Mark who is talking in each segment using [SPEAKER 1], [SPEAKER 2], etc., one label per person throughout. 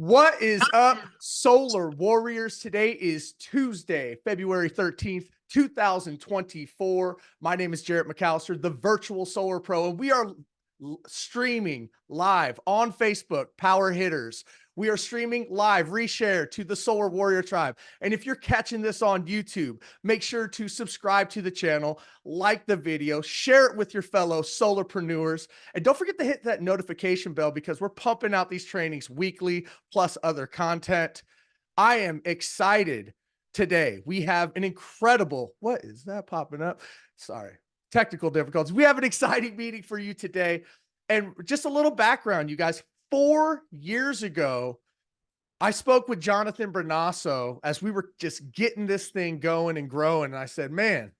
[SPEAKER 1] What is up, Solar Warriors? Today is Tuesday, February 13th, 2024. My name is Jarrett McAllister, the virtual Solar Pro, and we are streaming live on Facebook, Power Hitters. We are streaming live, reshare to the Solar Warrior Tribe. And if you're catching this on YouTube, make sure to subscribe to the channel, like the video, share it with your fellow solarpreneurs, and don't forget to hit that notification bell because we're pumping out these trainings weekly, plus other content. I am excited today. We have an incredible, what is that popping up? Sorry, technical difficulties. We have an exciting meeting for you today. And just a little background, you guys. 4 years ago, I spoke with Jonathan Bernasso as we were just getting this thing going and growing. And I said, man,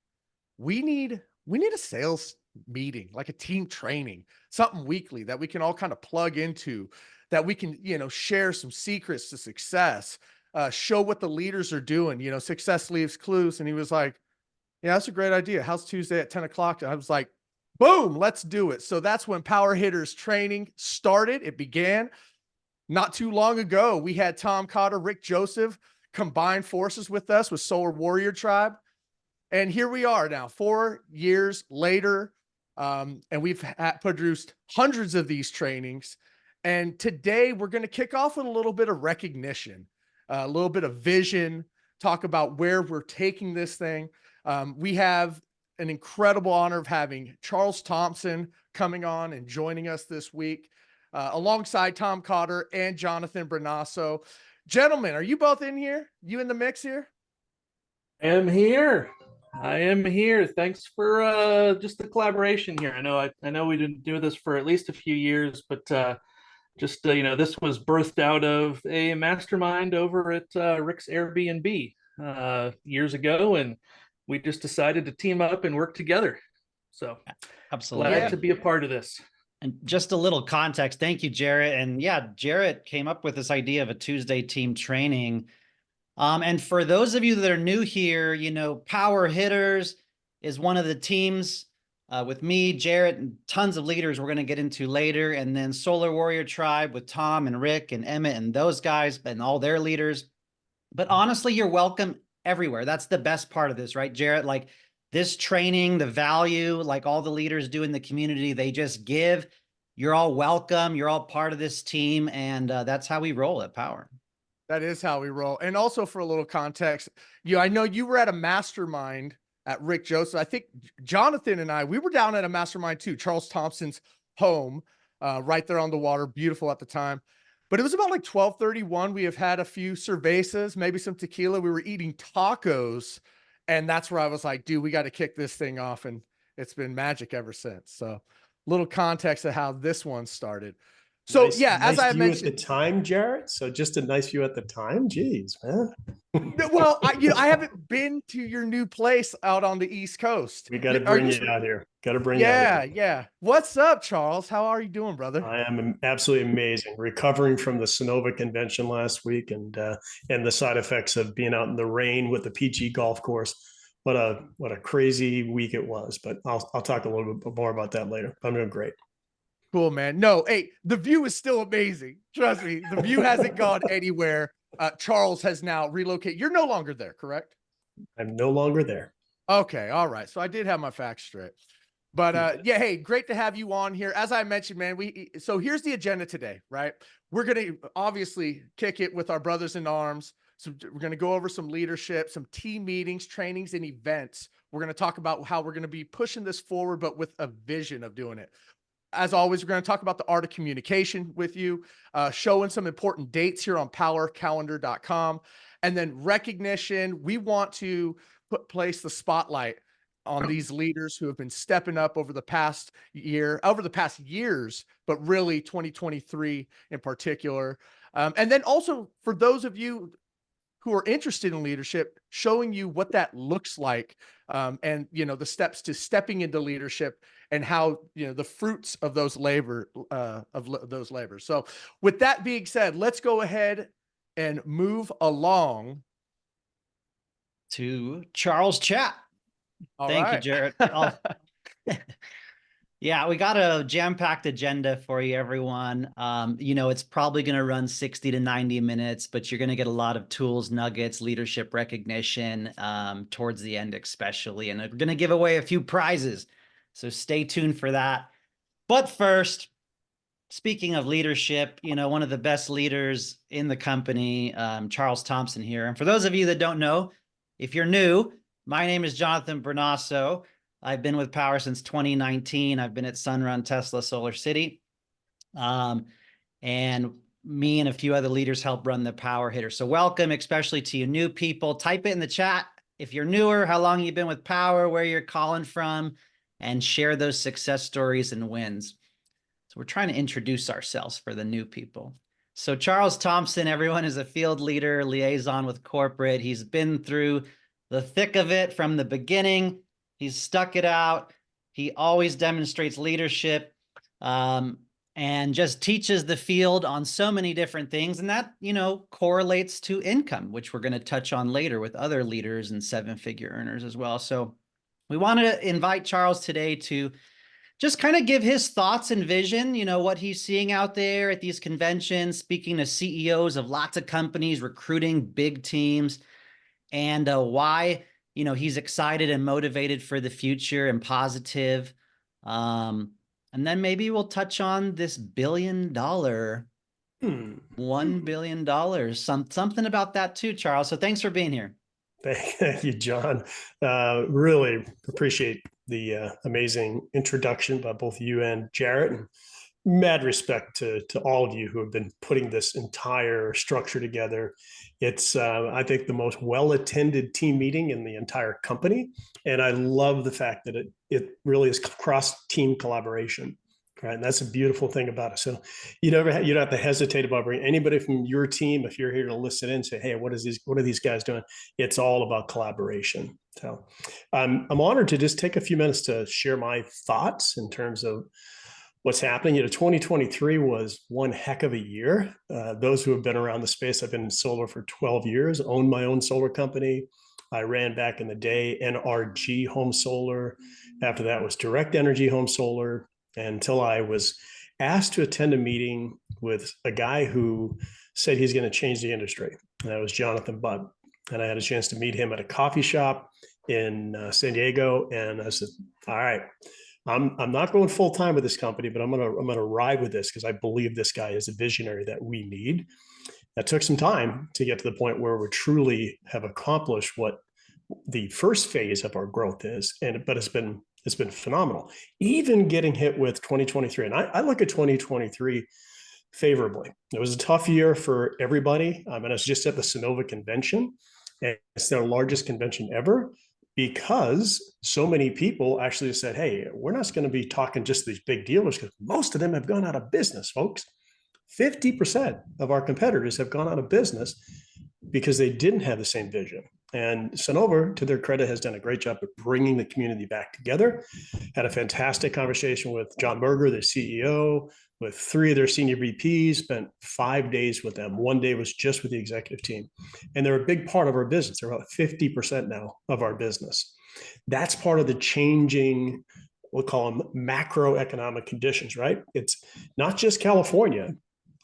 [SPEAKER 1] we need a sales meeting, like a team training, something weekly that we can all kind of plug into, that we can, share some secrets to success, show what the leaders are doing. Success leaves clues. And he was like, yeah, that's a great idea. How's Tuesday at 10 o'clock? And I was like, boom, let's do it. So that's when Power Hitters training started. It began not too long ago. We had Tom Cotter, Rick Joseph combined forces with us with Solar Warrior Tribe. And here we are now, 4 years later. And we've produced hundreds of these trainings. And today we're going to kick off with a little bit of recognition, a little bit of vision, talk about where we're taking this thing. We have an incredible honor of having Charles Thompson coming on and joining us this week, alongside Tom Cotter and Jonathan Bernasso. Gentlemen, are you both in here? You in the mix here?
[SPEAKER 2] I am here. Thanks for just the collaboration here. I know we didn't do this for at least a few years, but this was birthed out of a mastermind over at Rick's Airbnb years ago, and we just decided to team up and work together. So
[SPEAKER 3] absolutely
[SPEAKER 2] glad to be a part of this.
[SPEAKER 3] And just a little context. Thank you, Jarrett. And yeah, Jarrett came up with this idea of a Tuesday team training. And for those of you that are new here, Power Hitters is one of the teams with me, Jarrett, and tons of leaders we're going to get into later. And then Solar Warrior Tribe with Tom and Rick and Emmett and those guys and all their leaders. But honestly, you're welcome everywhere. That's the best part of this, right, Jarrett? Like this training, the value, like all the leaders do in the community, they just give. You're all welcome. You're all part of this team. And that's how we roll at Power.
[SPEAKER 1] That is how we roll. And also for a little context, I know you were at a mastermind at Rick Joseph. I think Jonathan and we were down at a mastermind too, Charles Thompson's home, right there on the water. Beautiful at the time. But it was about like 12:31. We have had a few cervezas, maybe some tequila. We were eating tacos. And that's where I was like, dude, we got to kick this thing off. And it's been magic ever since. So little context of how this one started. So
[SPEAKER 4] nice,
[SPEAKER 1] yeah,
[SPEAKER 4] nice
[SPEAKER 1] as I mentioned
[SPEAKER 4] at the time, Jarrett. So just a nice view at the time. Jeez, man.
[SPEAKER 1] Well, I haven't been to your new place out on the East Coast.
[SPEAKER 4] We got to bring you out here. Got to bring you out here.
[SPEAKER 1] Yeah. What's up, Charles? How are you doing, brother?
[SPEAKER 4] I am absolutely amazing. Recovering from the Sonova convention last week and the side effects of being out in the rain with the PG golf course. What a crazy week it was. But I'll talk a little bit more about that later. I'm doing great.
[SPEAKER 1] Cool, man. No, hey, the view is still amazing. Trust me, the view hasn't gone anywhere. Charles has now relocated. You're no longer there, correct?
[SPEAKER 4] I'm no longer there.
[SPEAKER 1] Okay, all right. So I did have my facts straight. But yeah, hey, great to have you on here. As I mentioned, man, so here's the agenda today, right? We're going to obviously kick it with our brothers in arms. So we're going to go over some leadership, some team meetings, trainings, and events. We're going to talk about how we're going to be pushing this forward, but with a vision of doing it. As always, we're going to talk about the art of communication with you, showing some important dates here on powercalendar.com. And then recognition, we want to place the spotlight on these leaders who have been stepping up over the past years, but really 2023 in particular. And then also for those of you who are interested in leadership, showing you what that looks like, and the steps to stepping into leadership and how the fruits of those labors. So with that being said, let's go ahead and move along
[SPEAKER 3] to Charles chat. Thank you, Jarrett. Yeah, we got a jam-packed agenda for you, everyone. It's probably going to run 60 to 90 minutes, but you're going to get a lot of tools, nuggets, leadership recognition towards the end, especially. And we're going to give away a few prizes. So stay tuned for that. But first, speaking of leadership, one of the best leaders in the company, Charles Thompson here. And for those of you that don't know, if you're new, my name is Jonathan Bernasso. I've been with Power since 2019. I've been at Sunrun, Tesla, Solar City. And me and a few other leaders help run the Power Hitter. So welcome, especially to you new people. Type it in the chat if you're newer, how long you've been with Power, where you're calling from, and share those success stories and wins. So we're trying to introduce ourselves for the new people. So Charles Thompson, everyone, is a field leader, liaison with corporate. He's been through the thick of it from the beginning. He's stuck it out. He always demonstrates leadership and just teaches the field on so many different things. And that, correlates to income, which we're going to touch on later with other leaders and seven-figure earners as well. So we wanted to invite Charles today to just kind of give his thoughts and vision, what he's seeing out there at these conventions, speaking to CEOs of lots of companies, recruiting big teams, and why he's excited and motivated for the future and positive. And then maybe we'll touch on this $1 billion, $1 billion, something about that too, Charles. So thanks for being here.
[SPEAKER 4] Thank you, John. Really appreciate the amazing introduction by both you and Jarrett, and mad respect to all of you who have been putting this entire structure together. It's, I think, the most well-attended team meeting in the entire company. And I love the fact that it really is cross-team collaboration, right? And that's a beautiful thing about it. So you don't have to hesitate about bringing anybody from your team. If you're here to listen in and say, hey, what are these guys doing? It's all about collaboration. So I'm honored to just take a few minutes to share my thoughts in terms of what's happening. 2023 was one heck of a year. Those who have been around the space, I've been in solar for 12 years, owned my own solar company. I ran back in the day NRG Home Solar. After that was Direct Energy Home Solar, until I was asked to attend a meeting with a guy who said he's going to change the industry. And that was Jonathan Budd. And I had a chance to meet him at a coffee shop in San Diego. And I said, all right, I'm not going full time with this company, but I'm gonna ride with this because I believe this guy is a visionary that we need. That took some time to get to the point where we truly have accomplished what the first phase of our growth is, but it's been phenomenal. Even getting hit with 2023, and I look at 2023 favorably. It was a tough year for everybody. I was just at the Sonova convention, and it's their largest convention ever, because so many people actually said, hey, we're not going to be talking just these big dealers, because most of them have gone out of business, folks. 50% of our competitors have gone out of business because they didn't have the same vision. And Sonova, to their credit, has done a great job of bringing the community back together. Had a fantastic conversation with John Berger, the CEO, with 3 of their senior VPs, spent 5 days with them. 1 day was just with the executive team. And they're a big part of our business. They're about 50% now of our business. That's part of the changing, we'll call them macroeconomic conditions, right? It's not just California.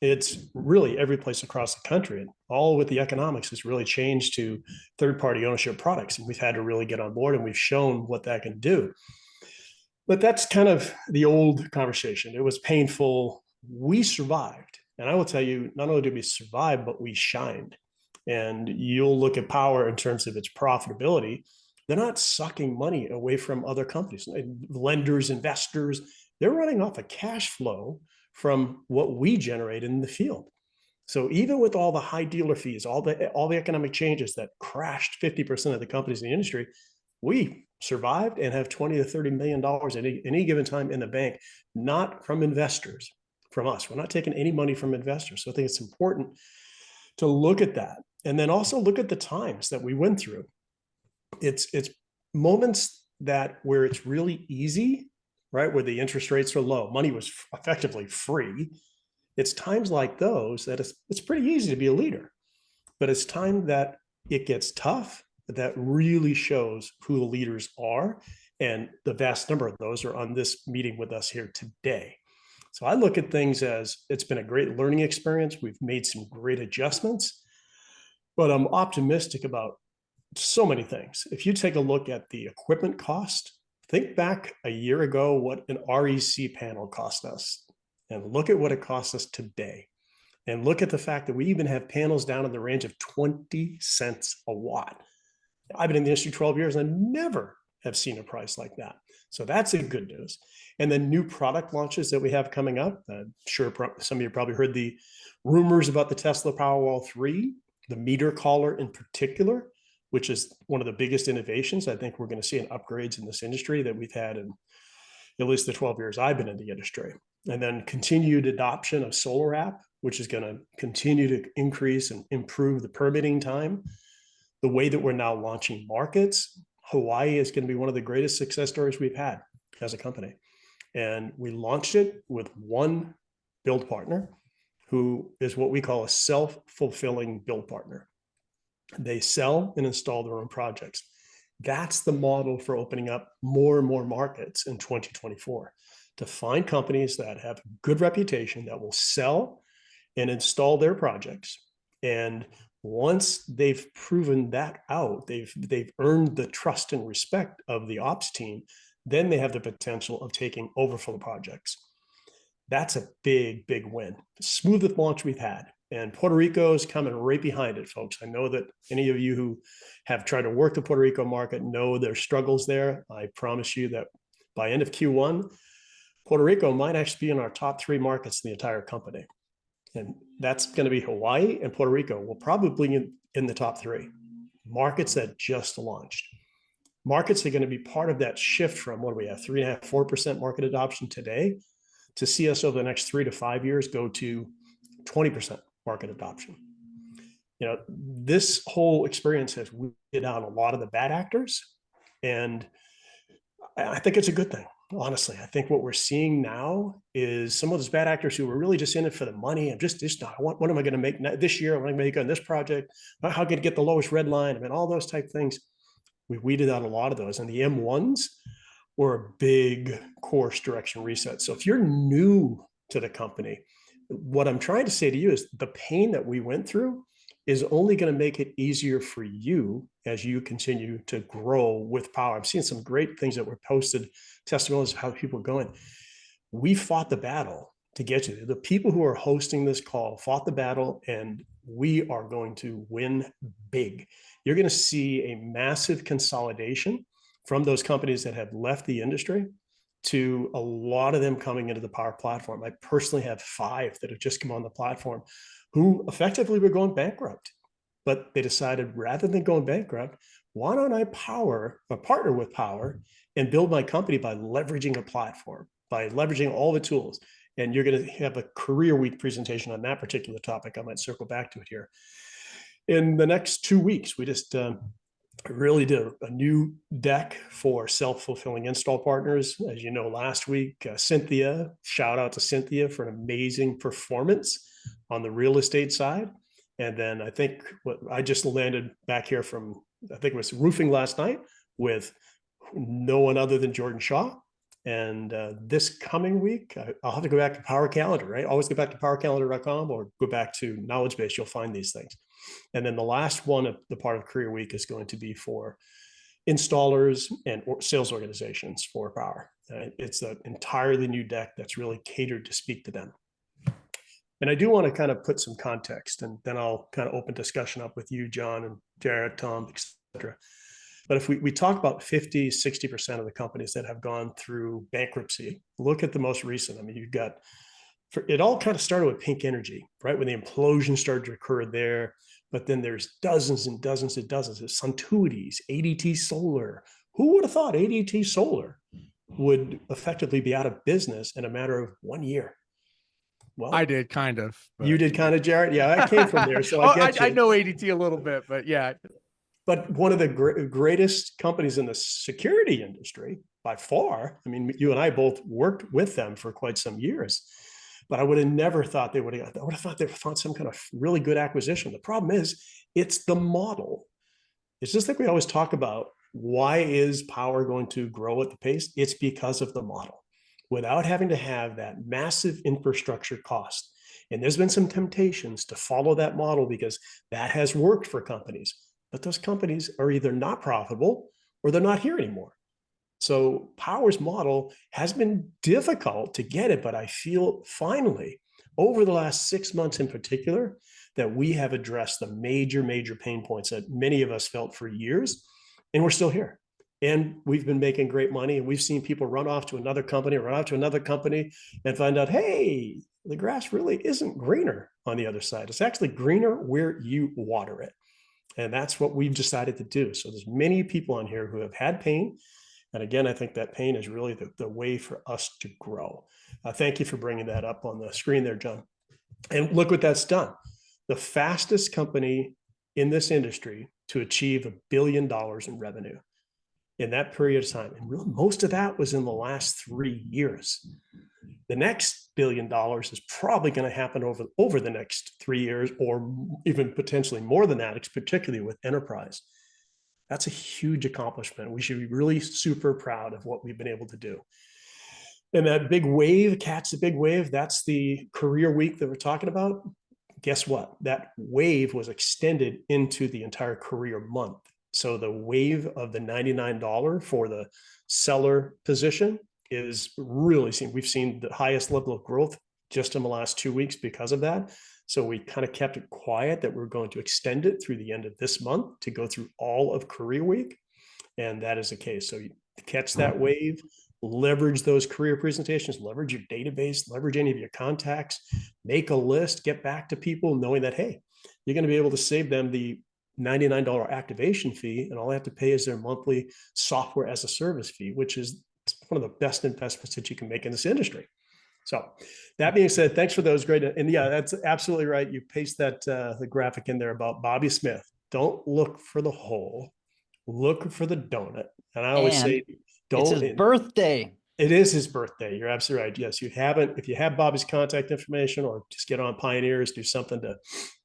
[SPEAKER 4] It's really every place across the country, and all with the economics has really changed to third-party ownership products. And we've had to really get on board, and we've shown what that can do. But that's kind of the old conversation. It was painful. We survived. And I will tell you, not only did we survive, but we shined. And you'll look at Power in terms of its profitability. They're not sucking money away from other companies, lenders, investors. They're running off a cash flow from what we generate in the field. So even with all the high dealer fees, all the economic changes that crashed 50% of the companies in the industry, we survived and have $20 to $30 million at any given time in the bank, not from investors, from us. We're not taking any money from investors. So I think it's important to look at that. And then also look at the times that we went through. It's moments where it's really easy, right? Where the interest rates are low, money was effectively free. It's times like those that it's pretty easy to be a leader, but it's time that it gets tough that really shows who the leaders are And the vast number of those are on this meeting with us here today. So I look at things as it's been a great learning experience. We've made some great adjustments, but I'm optimistic about so many things. If you take a look at the equipment cost, think back a year ago what an REC panel cost us, and look at what it costs us today. And look at the fact that we even have panels down in the range of 20 cents a watt. I've been in the industry 12 years and I never have seen a price like that. So that's a good news. And then new product launches that we have coming up. I'm sure some of you probably heard the rumors about the Tesla Powerwall 3, the meter collar in particular, which is one of the biggest innovations. I think we're going to see in upgrades in this industry that we've had in at least the 12 years I've been in the industry. And then continued adoption of solar app, which is going to continue to increase and improve the permitting time. The way that we're now launching markets, Hawaii is going to be one of the greatest success stories we've had as a company. And we launched it with one build partner who is what we call a self-fulfilling build partner. They sell and install their own projects. That's the model for opening up more and more markets in 2024, to find companies that have a good reputation that will sell and install their projects. And once they've proven that out, they've earned the trust and respect of the ops team, then they have the potential of taking overflow projects. That's a big, big win. The smoothest launch we've had. And Puerto Rico is coming right behind it, folks. I know that any of you who have tried to work the Puerto Rico market know there's struggles there. I promise you that by end of Q1, Puerto Rico might actually be in our top 3 markets in the entire company. And that's going to be Hawaii and Puerto Rico. Will probably be in the top 3 markets that just launched. Markets are going to be part of that shift from, what do we have, 3.5%, 4% market adoption today, to see us over the next 3 to 5 years go to 20% market adoption. You know, this whole experience has weeded out a lot of the bad actors, and I think it's a good thing. Honestly, I think what we're seeing now is some of those bad actors who were really just in it for the money and just what am I going to make this year? What am I going to make on this project? How can I get the lowest red line? I mean, all those type things. We weeded out a lot of those, and the M1s were a big course direction reset. So if you're new to the company, what I'm trying to say to you is the pain that we went through is only going to make it easier for you as you continue to grow with power. I'm seeing some great things that were posted, testimonials of how people are going. We fought the battle to get you. The people who are hosting this call fought the battle, and we are going to win big. You're going to see a massive consolidation from those companies that have left the industry to a lot of them coming into the power platform. I personally have 5 that have just come on the platform who effectively were going bankrupt, but they decided rather than going bankrupt, why don't I partner with Power and build my company by leveraging a platform, by leveraging all the tools. And you're going to have a career week presentation on that particular topic. I might circle back to it here. In the next 2 weeks, we just really did a new deck for self-fulfilling install partners. As you know, last week, Cynthia, shout out to Cynthia for an amazing performance on the real estate side. And then I think I just landed back here from, I think it was roofing last night with no one other than Jordan Shaw. And this coming week, I'll have to go back to Power Calendar, right? Always go back to powercalendar.com or go back to Knowledge Base. You'll find these things. And then the last one of the part of Career Week is going to be for installers and sales organizations for Power. It's an entirely new deck that's really catered to speak to them. And I do want to kind of put some context, and then I'll kind of open discussion up with you, John and Jarrett, Tom, etc. But if we talk about 50, 60% of the companies that have gone through bankruptcy, look at the most recent. I mean, you've got, it all kind of started with Pink Energy, right? When the implosion started to occur there, but then there's dozens and dozens and dozens of Suntuities, ADT Solar. Who would have thought ADT Solar would effectively be out of business in a matter of 1 year? Well,
[SPEAKER 1] I did kind of.
[SPEAKER 4] You did kind of, Jarrett? Yeah, I came from there, so I get you.
[SPEAKER 1] I know ADT a little bit, but yeah.
[SPEAKER 4] But one of the greatest companies in the security industry by far. I mean, you and I both worked with them for quite some years, but I would have never thought I would have thought they found some kind of really good acquisition. The problem is it's the model. It's just like we always talk about Why is power going to grow at the pace? It's because of the model. Without having to have that massive infrastructure cost. And there's been some temptations to follow that model because that has worked for companies, but those companies are either not profitable or they're not here anymore. So Power's model has been difficult to get it, but I feel finally over the last 6 months in particular, that we have addressed the major pain points that many of us felt for years, and we're still here. And we've been making great money, and we've seen people run off to another company, and find out, hey, the grass really isn't greener on the other side. It's actually greener where you water it. And that's what we've decided to do. So there's many people on here who have had pain. And again, I think that pain is really the way for us to grow. Thank you for bringing that up on the screen there, John. And look what that's done. The fastest company in this industry to achieve $1 billion in revenue in that period of time. And really, most of that was in the last 3 years. The next $1 billion is probably going to happen over the next 3 years, or even potentially more than that, particularly with enterprise. That's a huge accomplishment. We should be really super proud of what we've been able to do. And that big wave, catch the big wave, that's the career week that we're talking about. Guess what? That wave was extended into the entire career month. So the wave of the $99 for the seller position is really seen. We've seen the highest level of growth just in the last 2 weeks because of that. So we kind of kept it quiet that we're going to extend it through the end of this month to go through all of career week. And that is the case. So you catch that wave, leverage those career presentations, leverage your database, leverage any of your contacts, make a list, get back to people knowing that, hey, you're going to be able to save them the $99 activation fee, and all they have to pay is their monthly software as a service fee, which is one of the best investments that you can make in this industry. So that being said, thanks for those great. And yeah, that's absolutely right. You paste that the graphic in there about Bobby Smith. Don't look for the hole, look for the donut. And I always say, don't.
[SPEAKER 3] It's his birthday.
[SPEAKER 4] It is his birthday. You're absolutely right. Yes, if you have Bobby's contact information, or just get on Pioneers, do something to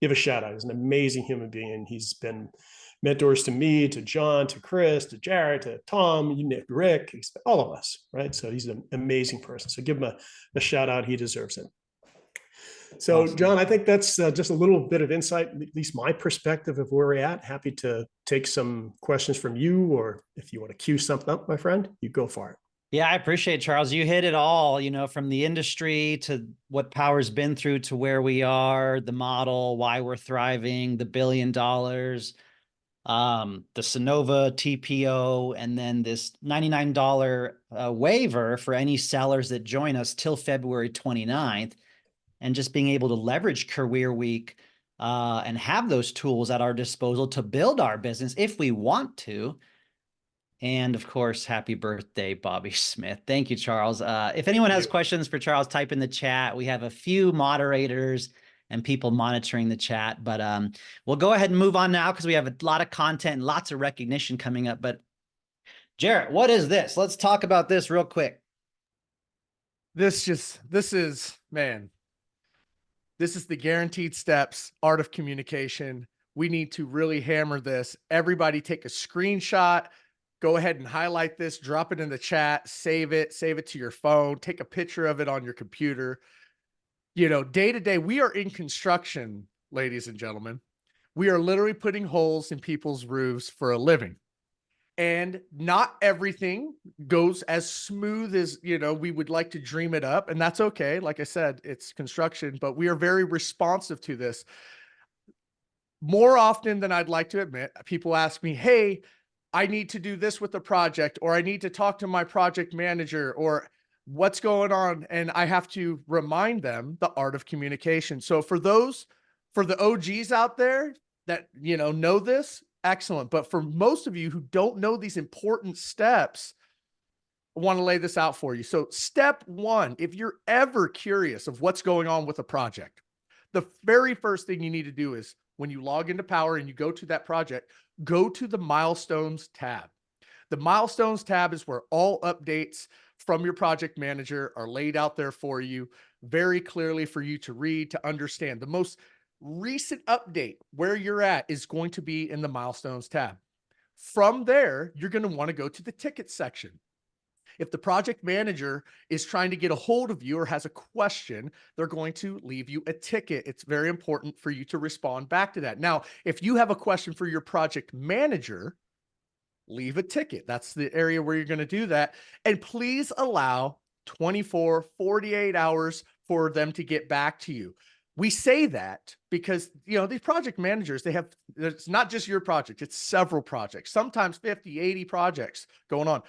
[SPEAKER 4] give a shout out. He's an amazing human being. He's been mentors to me, to John, to Chris, to Jarrett, to Tom, Rick, all of us, right? So he's an amazing person. So give him a shout out. He deserves it. So awesome. John, I think that's just a little bit of insight, at least my perspective of where we're at. Happy to take some questions from you, or if you want to cue something up, my friend, you go for it.
[SPEAKER 3] Yeah, I appreciate it, Charles. You hit it all, from the industry to what Power's been through to where we are, the model, why we're thriving, the $1 billion, the Sonova TPO, and then this $99 waiver for any sellers that join us till February 29th, and just being able to leverage Career Week and have those tools at our disposal to build our business if we want to. And of course, happy birthday, Bobby Smith. Thank you, Charles. If anyone has questions for Charles, type in the chat. We have a few moderators and people monitoring the chat, but we'll go ahead and move on now because we have a lot of content and lots of recognition coming up. But Jarrett, what is this? Let's talk about this real quick.
[SPEAKER 1] This is the guaranteed steps, art of communication. We need to really hammer this. Everybody take a screenshot. Go ahead and highlight this, drop it in the chat, save it to your phone, take a picture of it on your computer. Day to day, we are in construction, ladies and gentlemen. We are literally putting holes in people's roofs for a living. And not everything goes as smooth as, we would like to dream it up. And that's okay. Like I said, it's construction, but we are very responsive to this. More often than I'd like to admit, people ask me, hey, I need to do this with the project, or I need to talk to my project manager, or what's going on. And I have to remind them the art of communication. So for the OGs out there that, know this, excellent. But for most of you who don't know these important steps, I want to lay this out for you. So step one, if you're ever curious of what's going on with a project, the very first thing you need to do is when you log into Power and you go to that project, go to the Milestones tab. The Milestones tab is where all updates from your project manager are laid out there for you very clearly for you to read, to understand. The most recent update where you're at is going to be in the Milestones tab. From there, you're going to want to go to the ticket section. If the project manager is trying to get a hold of you or has a question, they're going to leave you a ticket. It's very important for you to respond back to that. Now, if you have a question for your project manager, leave a ticket. That's the area where you're going to do that. And please allow 24, 48 hours for them to get back to you. We say that because, these project managers, it's not just your project, it's several projects, sometimes 50, 80 projects going on.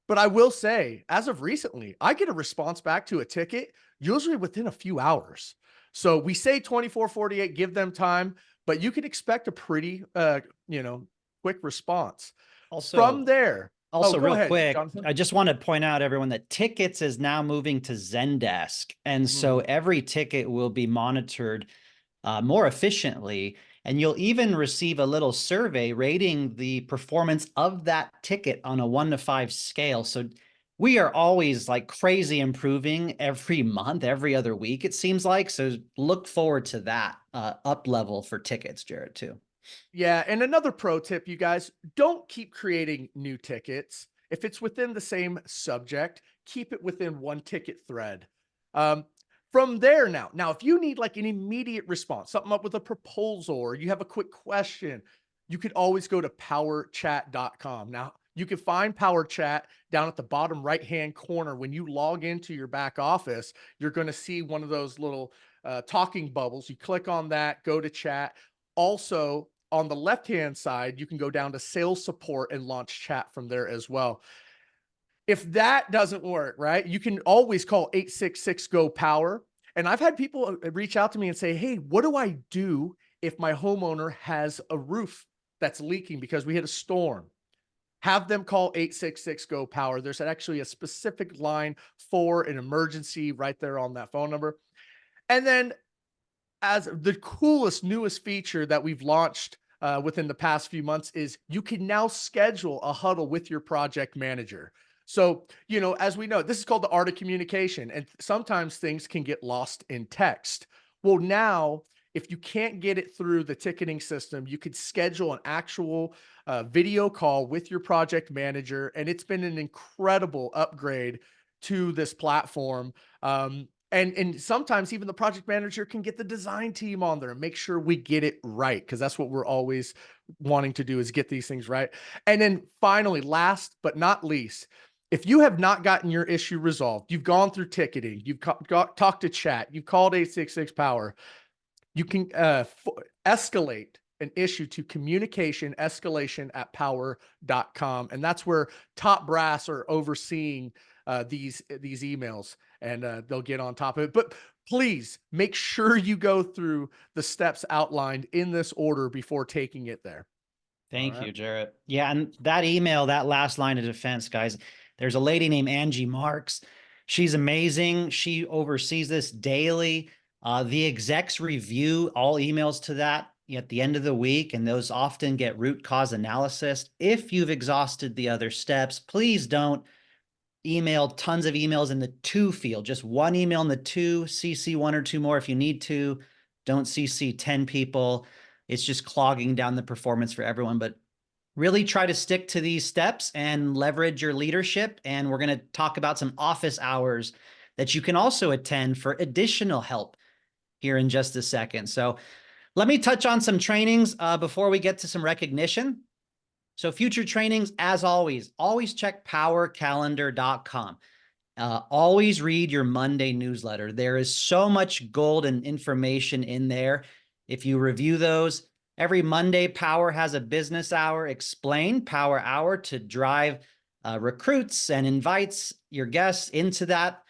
[SPEAKER 1] But I will say, as of recently, I get a response back to a ticket, usually within a few hours. So we say 24, 48, give them time, but you can expect a pretty, quick response.
[SPEAKER 3] Also,
[SPEAKER 1] From there.
[SPEAKER 3] Also,
[SPEAKER 1] go
[SPEAKER 3] real
[SPEAKER 1] ahead,
[SPEAKER 3] quick,
[SPEAKER 1] Jonathan.
[SPEAKER 3] I just want to point out everyone that tickets is now moving to Zendesk. And so every ticket will be monitored more efficiently. And you'll even receive a little survey rating the performance of that ticket on a 1 to 5 scale. So we are always like crazy improving every month, every other week, it seems like. So look forward to that up level for tickets, Jarrett, too.
[SPEAKER 1] Yeah. And another pro tip, you guys, don't keep creating new tickets. If it's within the same subject, keep it within one ticket thread. From there now, if you need like an immediate response, something up with a proposal, or you have a quick question, you could always go to powerchat.com. Now, you can find Power Chat down at the bottom right-hand corner. When you log into your back office, you're going to see one of those little talking bubbles. You click on that, go to chat. Also, on the left-hand side, you can go down to sales support and launch chat from there as well. If that doesn't work, right, you can always call 866-GO-POWER. And I've had people reach out to me and say, hey, what do I do if my homeowner has a roof that's leaking because we hit a storm? Have them call 866-GO-POWER. There's actually a specific line for an emergency right there on that phone number. And then as the coolest, newest feature that we've launched within the past few months is you can now schedule a huddle with your project manager. So, as we know, this is called the art of communication, and sometimes things can get lost in text. Well, now, if you can't get it through the ticketing system, you could schedule an actual video call with your project manager, and it's been an incredible upgrade to this platform. And sometimes even the project manager can get the design team on there and make sure we get it right, because that's what we're always wanting to do, is get these things right. And then finally, last but not least, if you have not gotten your issue resolved, you've gone through ticketing, you've talked to chat, you've called 866-POWER, you can escalate an issue to communication escalation at power.com. And that's where top brass are overseeing these emails, and they'll get on top of it. But please make sure you go through the steps outlined in this order before taking it there.
[SPEAKER 3] Thank you, Jarrett. Yeah, and that email, that last line of defense, guys, there's a lady named Angie Marks. She's amazing. She oversees this daily. The execs review all emails to that at the end of the week, and those often get root cause analysis. If you've exhausted the other steps, please don't email tons of emails in the to field. Just one email in the to, CC 1 or 2 more if you need to. Don't CC 10 people. It's just clogging down the performance for everyone. But really try to stick to these steps and leverage your leadership. And we're going to talk about some office hours that you can also attend for additional help here in just a second. So let me touch on some trainings before we get to some recognition. So future trainings, as always check powercalendar.com. Always read your Monday newsletter. There is so much gold and information in there. If you review those, every Monday, Power has a business hour explained, Power Hour, to drive recruits and invites your guests into that.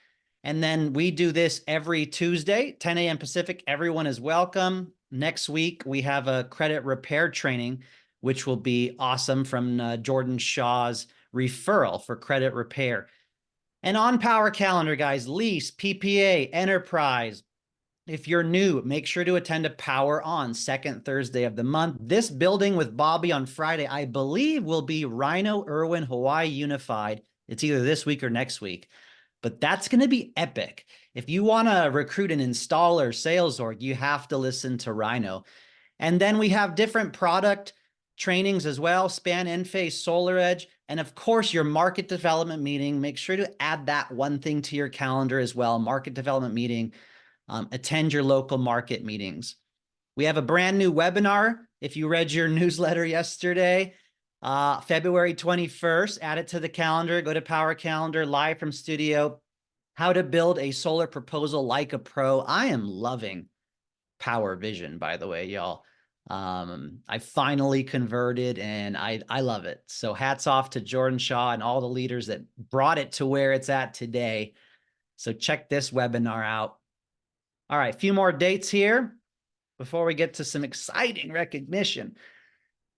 [SPEAKER 3] And then we do this every Tuesday, 10 a.m. Pacific. Everyone is welcome. Next week, we have a credit repair training, which will be awesome, from Jordan Shaw's referral for credit repair. And on Power Calendar, guys, lease, PPA, enterprise. If you're new, make sure to attend a Power On, second Thursday of the month. This building with Bobby on Friday, I believe, will be Rhino, Irwin, Hawaii Unified. It's either this week or next week, but that's going to be epic. If you want to recruit an installer, sales org, you have to listen to Rhino. And then we have different product trainings as well, Span, Enphase, Solar Edge, and of course your market development meeting. Make sure to add that one thing to your calendar as well, market development meeting. Attend your local market meetings. We have a brand new webinar. If you read your newsletter yesterday, February 21st, add it to the calendar, go to Power Calendar, live from studio, how to build a solar proposal like a pro. I am loving Power Vision, by the way, y'all. I finally converted and I love it. So hats off to Jordan Shaw and all the leaders that brought it to where it's at today. So check this webinar out. All right, a few more dates here before we get to some exciting recognition.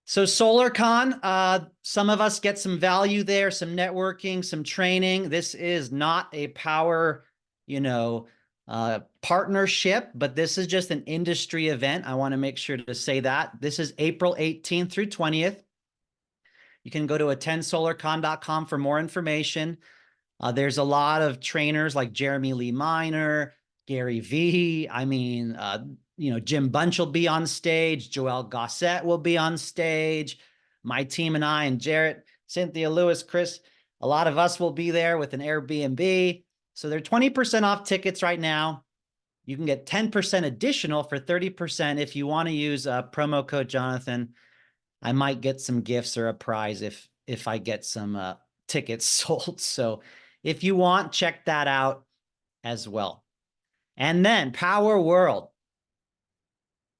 [SPEAKER 3] So SolarCon, some of us get some value there, some networking, some training. This is not a power, partnership, but this is just an industry event. I want to make sure to say that. This is April 18th through 20th. You can go to attendsolarcon.com for more information. There's a lot of trainers like Jeremy Lee Minor, Gary V. Jim Bunch will be on stage. Joel Gossett will be on stage. My team and I and Jarrett, Cynthia, Lewis, Chris, a lot of us will be there with an Airbnb. So they're 20% off tickets right now. You can get 10% additional for 30% if you want to use promo code Jonathan. I might get some gifts or a prize if I get some tickets sold. So if you want, check that out as well. And then Power World.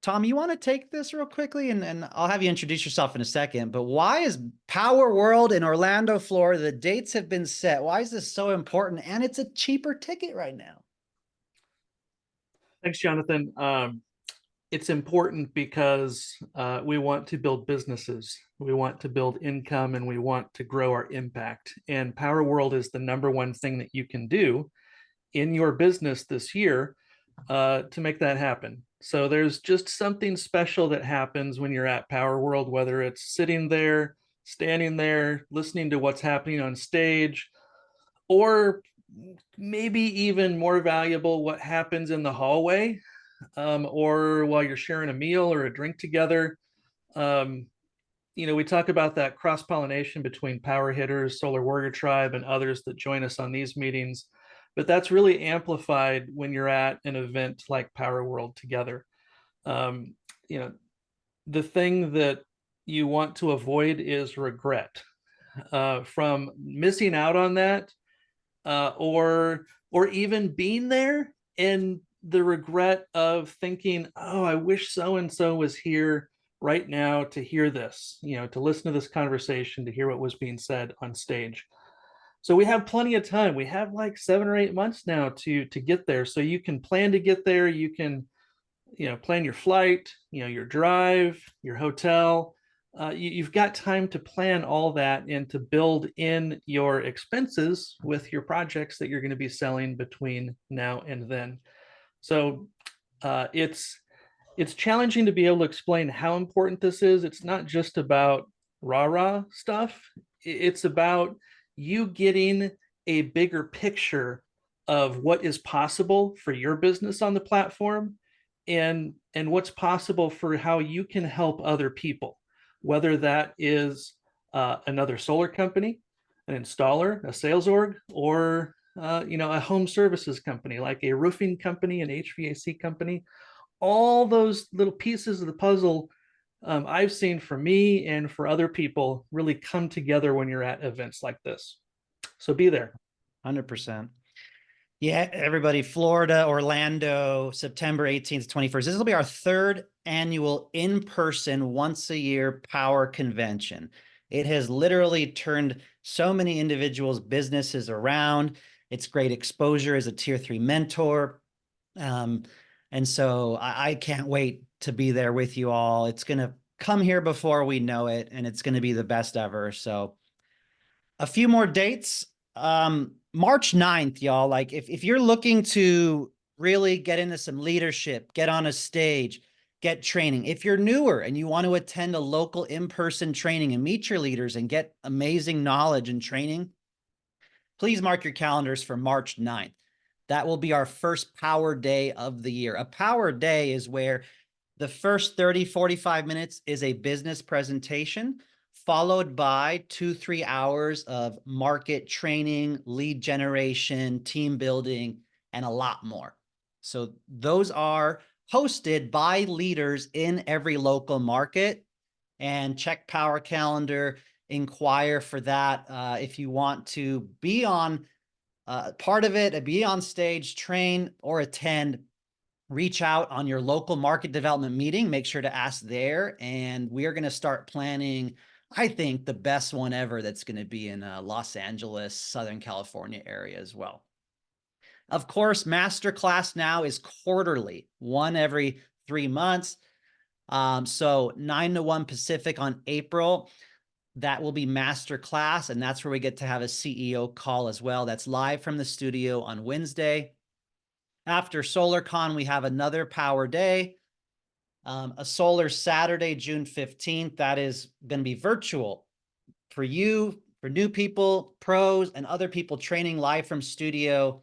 [SPEAKER 3] Tom, you want to take this real quickly? And I'll have you introduce yourself in a second. But why is Power World in Orlando, Florida? The dates have been set. Why is this so important? And it's a cheaper ticket right now.
[SPEAKER 2] Thanks, Jonathan. It's important because we want to build businesses. We want to build income and we want to grow our impact. And Power World is the #1 thing that you can do in your business this year to make that happen. So there's just something special that happens when you're at Power World, whether it's sitting there, standing there, listening to what's happening on stage, or maybe even more valuable, what happens in the hallway, or while you're sharing a meal or a drink together. We talk about that cross-pollination between power hitters, Solar Warrior Tribe, and others that join us on these meetings. But that's really amplified when you're at an event like Power World together. The thing that you want to avoid is regret from missing out on that, or even being there and the regret of thinking, oh, I wish so-and-so was here right now to hear this, to listen to this conversation, to hear what was being said on stage. So we have plenty of time. We have like 7 or 8 months now to get there. So you can plan to get there. You can, plan your flight, your drive, your hotel. You've got time to plan all that and to build in your expenses with your projects that you're going to be selling between now and then. So it's challenging to be able to explain how important this is. It's not just about rah-rah stuff. It's about you getting a bigger picture of what is possible for your business on the platform and what's possible for how you can help other people, whether that is another solar company, an installer, a sales org, or a home services company like a roofing company, an HVAC company. All those little pieces of the puzzle I've seen for me and for other people really come together when you're at events like this. So be there.
[SPEAKER 3] 100%. Yeah, everybody, Florida, Orlando, September 18th, 21st. This will be our 3rd annual in-person once-a-year power convention. It has literally turned so many individuals' businesses around. It's great exposure as a tier 3 mentor. And so I can't wait to be there with you all. It's going to come here before we know it, and it's going to be the best ever. So a few more dates. March 9th, y'all. Like if you're looking to really get into some leadership, get on a stage, get training. If you're newer and you want to attend a local in-person training and meet your leaders and get amazing knowledge and training, please mark your calendars for March 9th. That will be our first power day of the year. A power day is where The first 30, 45 minutes is a business presentation, followed by 2-3 hours of market training, lead generation, team building, and a lot more. So those are hosted by leaders in every local market. And check Power Calendar, inquire for that if you want to be on part of it, be on stage, train, or attend. Reach out on your local market development meeting. Make sure to ask there. And we are going to start planning, I think, the best one ever that's going to be in Los Angeles, Southern California area as well. Of course, masterclass now is quarterly, one every 3 months. So 9 to 1 Pacific on April, that will be masterclass. And that's where we get to have a CEO call as well. That's live from the studio on Wednesday. After SolarCon, we have another Power Day, a Solar Saturday, June 15th. That is going to be virtual for you, for new people, pros, and other people training live from studio.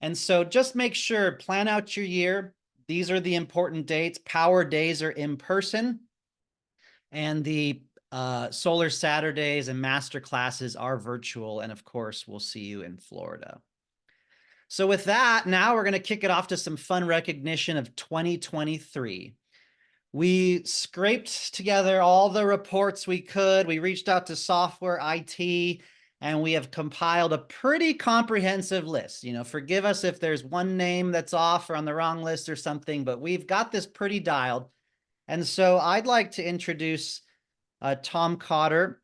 [SPEAKER 3] And so just make sure, plan out your year. These are the important dates. Power Days are in person, and the Solar Saturdays and master classes are virtual. And of course, we'll see you in Florida. So with that, now we're going to kick it off to some fun recognition of 2023. We scraped together all the reports we could. We reached out to software IT, and we have compiled a pretty comprehensive list. You know, forgive us if there's one name that's off or on the wrong list or something, but we've got this pretty dialed. And so I'd like to introduce Tom Cotter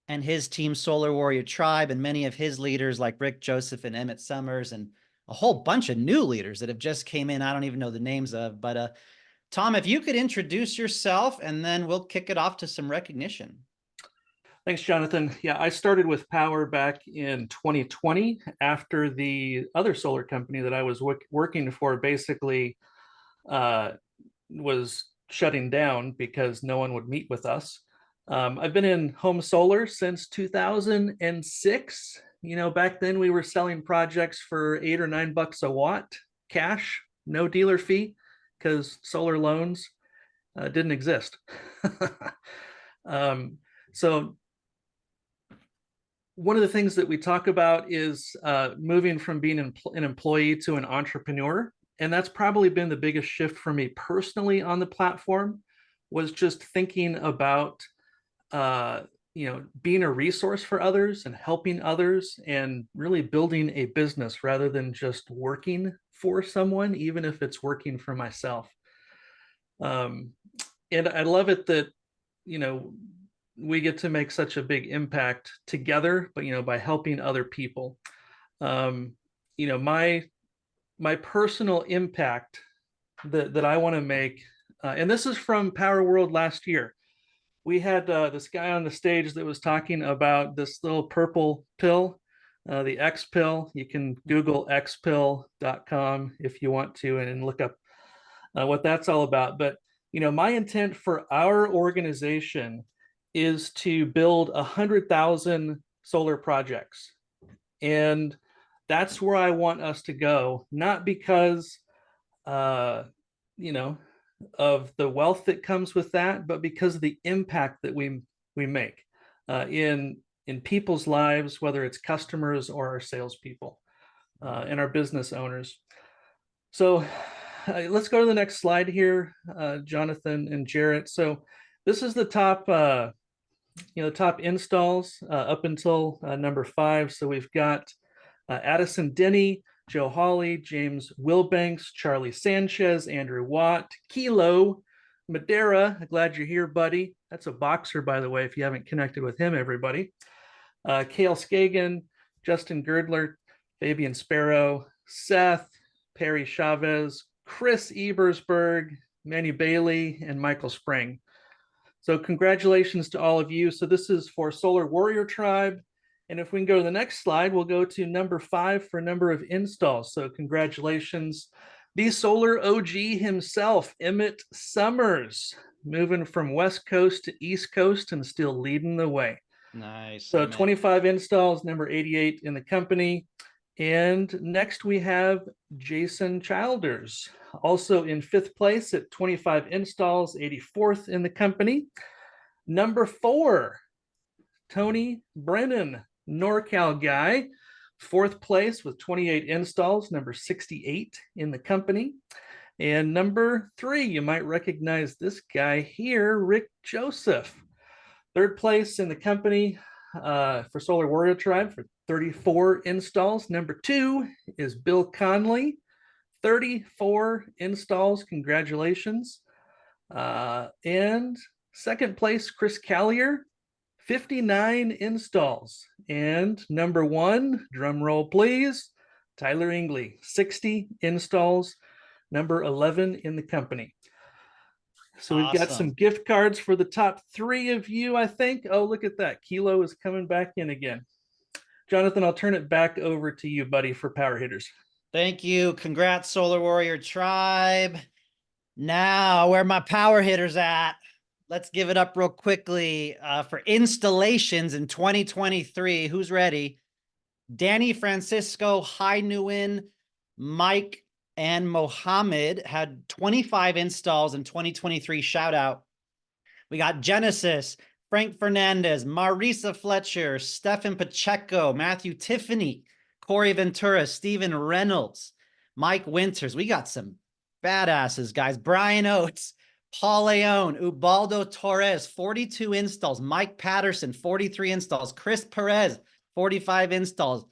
[SPEAKER 3] and his team, Solar Warrior Tribe, and many of his leaders like Rick Joseph and Emmett Summers, and a whole bunch of new leaders that have just came in. I don't even know the names of, but Tom, if you could introduce yourself, and then we'll kick it off to some recognition.
[SPEAKER 2] Thanks, Jonathan. Yeah, I started with Power back in 2020 after the other solar company that I was working for basically was shutting down because no one would meet with us. I've been in home solar since 2006. You know, back then we were selling projects for $8 or $9 a watt, cash, no dealer fee, because solar loans didn't exist. So one of the things that we talk about is moving from being an employee to an entrepreneur. And that's probably been the biggest shift for me personally on the platform, was just thinking about you know, being a resource for others and helping others and really building a business rather than just working for someone, even if it's working for myself. And I love it that, you know, we get to make such a big impact together, but, you know, by helping other people. You know, my personal impact that I want to make, and this is from Power World last year. We had this guy on the stage that was talking about this little purple pill, the X pill. You can Google xpill.com if you want to and look up what that's all about. But, you know, my intent for our organization is to build 100,000 solar projects. And that's where I want us to go, not because, you know, of the wealth that comes with that, but because of the impact that we make in people's lives, whether it's customers or our salespeople and our business owners. So let's go to the next slide here, Jonathan and Jarrett. So this is the top, you know, top installs up until number 5. So we've got Addison Denny, Joe Hawley, James Wilbanks, Charlie Sanchez, Andrew Watt, Kilo, Madera. Glad you're here, buddy. That's a boxer, by the way, if you haven't connected with him, everybody. Kale Skagen, Justin Girdler, Fabian Sparrow, Seth, Perry Chavez, Chris Ebersberg, Manny Bailey, and Michael Spring. So congratulations to all of you. So this is for Solar Warrior Tribe. And if we can go to the next slide, we'll go to number 5 for number of installs. So congratulations, the solar OG himself, Emmett Summers, moving from West Coast to East Coast and still leading the way.
[SPEAKER 3] Nice.
[SPEAKER 2] So
[SPEAKER 3] Emmett.
[SPEAKER 2] 25 installs, number 88 in the company. And next we have Jason Childers, also in 5th place at 25 installs, 84th in the company. Number 4, Tony Brennan, NorCal guy, 4th place with 28 installs, number 68 in the company. And number 3, you might recognize this guy here, Rick Joseph, 3rd place in the company for Solar Warrior Tribe for 34 installs. Number 2 is Bill Conley, 34 installs. Congratulations. And 2nd place, Chris Callier, 59 installs. And number 1, drum roll please, Tyler Ingley, 60 installs, number 11 in the company. So we've got some gift cards for the top 3 of you, I think. Oh, look at that. Kilo is coming back in again. Jonathan, I'll turn it back over to you, buddy, for power hitters.
[SPEAKER 3] Thank you. Congrats, Solar Warrior Tribe. Now, where my power hitters at? Let's give it up real quickly for installations in 2023. Who's ready? Danny Francisco, Hai Nguyen, Mike, and Mohammed had 25 installs in 2023. Shout out. We got Genesis, Frank Fernandez, Marisa Fletcher, Stefan Pacheco, Matthew Tiffany, Corey Ventura, Steven Reynolds, Mike Winters. We got some badasses, guys. Brian Oates, Paul Leone, Ubaldo Torres, 42 installs. Mike Patterson, 43 installs. Chris Perez, 45 installs.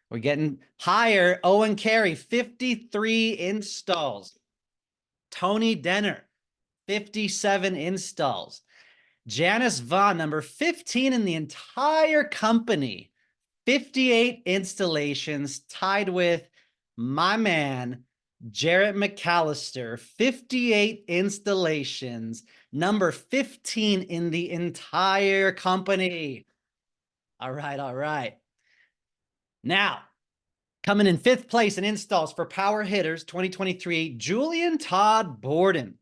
[SPEAKER 3] We're getting higher. Owen Carey, 53 installs. Tony Denner, 57 installs. Janice Vaughn, number 15 in the entire company, 58 installations, tied with my man, Jarrett McAllister, 58 installations, number 15 in the entire company. All right, all right. Now, coming in 5th place in installs for Power Hitters 2023, Julian Todd Borden.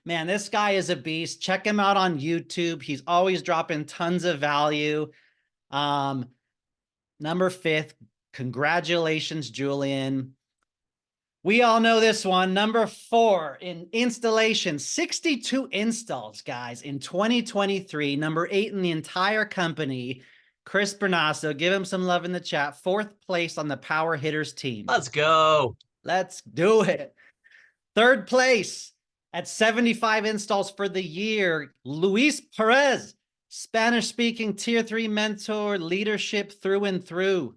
[SPEAKER 3] Man, this guy is a beast. Check him out on YouTube. He's always dropping tons of value. Number 5th. Congratulations, Julian. We all know this one. Number 4 in installation, 62 installs, guys, in 2023. Number 8 in the entire company, Chris Bernasso. Give him some love in the chat. 4th place on the Power Hitters team.
[SPEAKER 5] Let's go.
[SPEAKER 3] Let's do it. 3rd place at 75 installs for the year, Luis Perez, Spanish-speaking Tier 3 mentor, leadership through and through.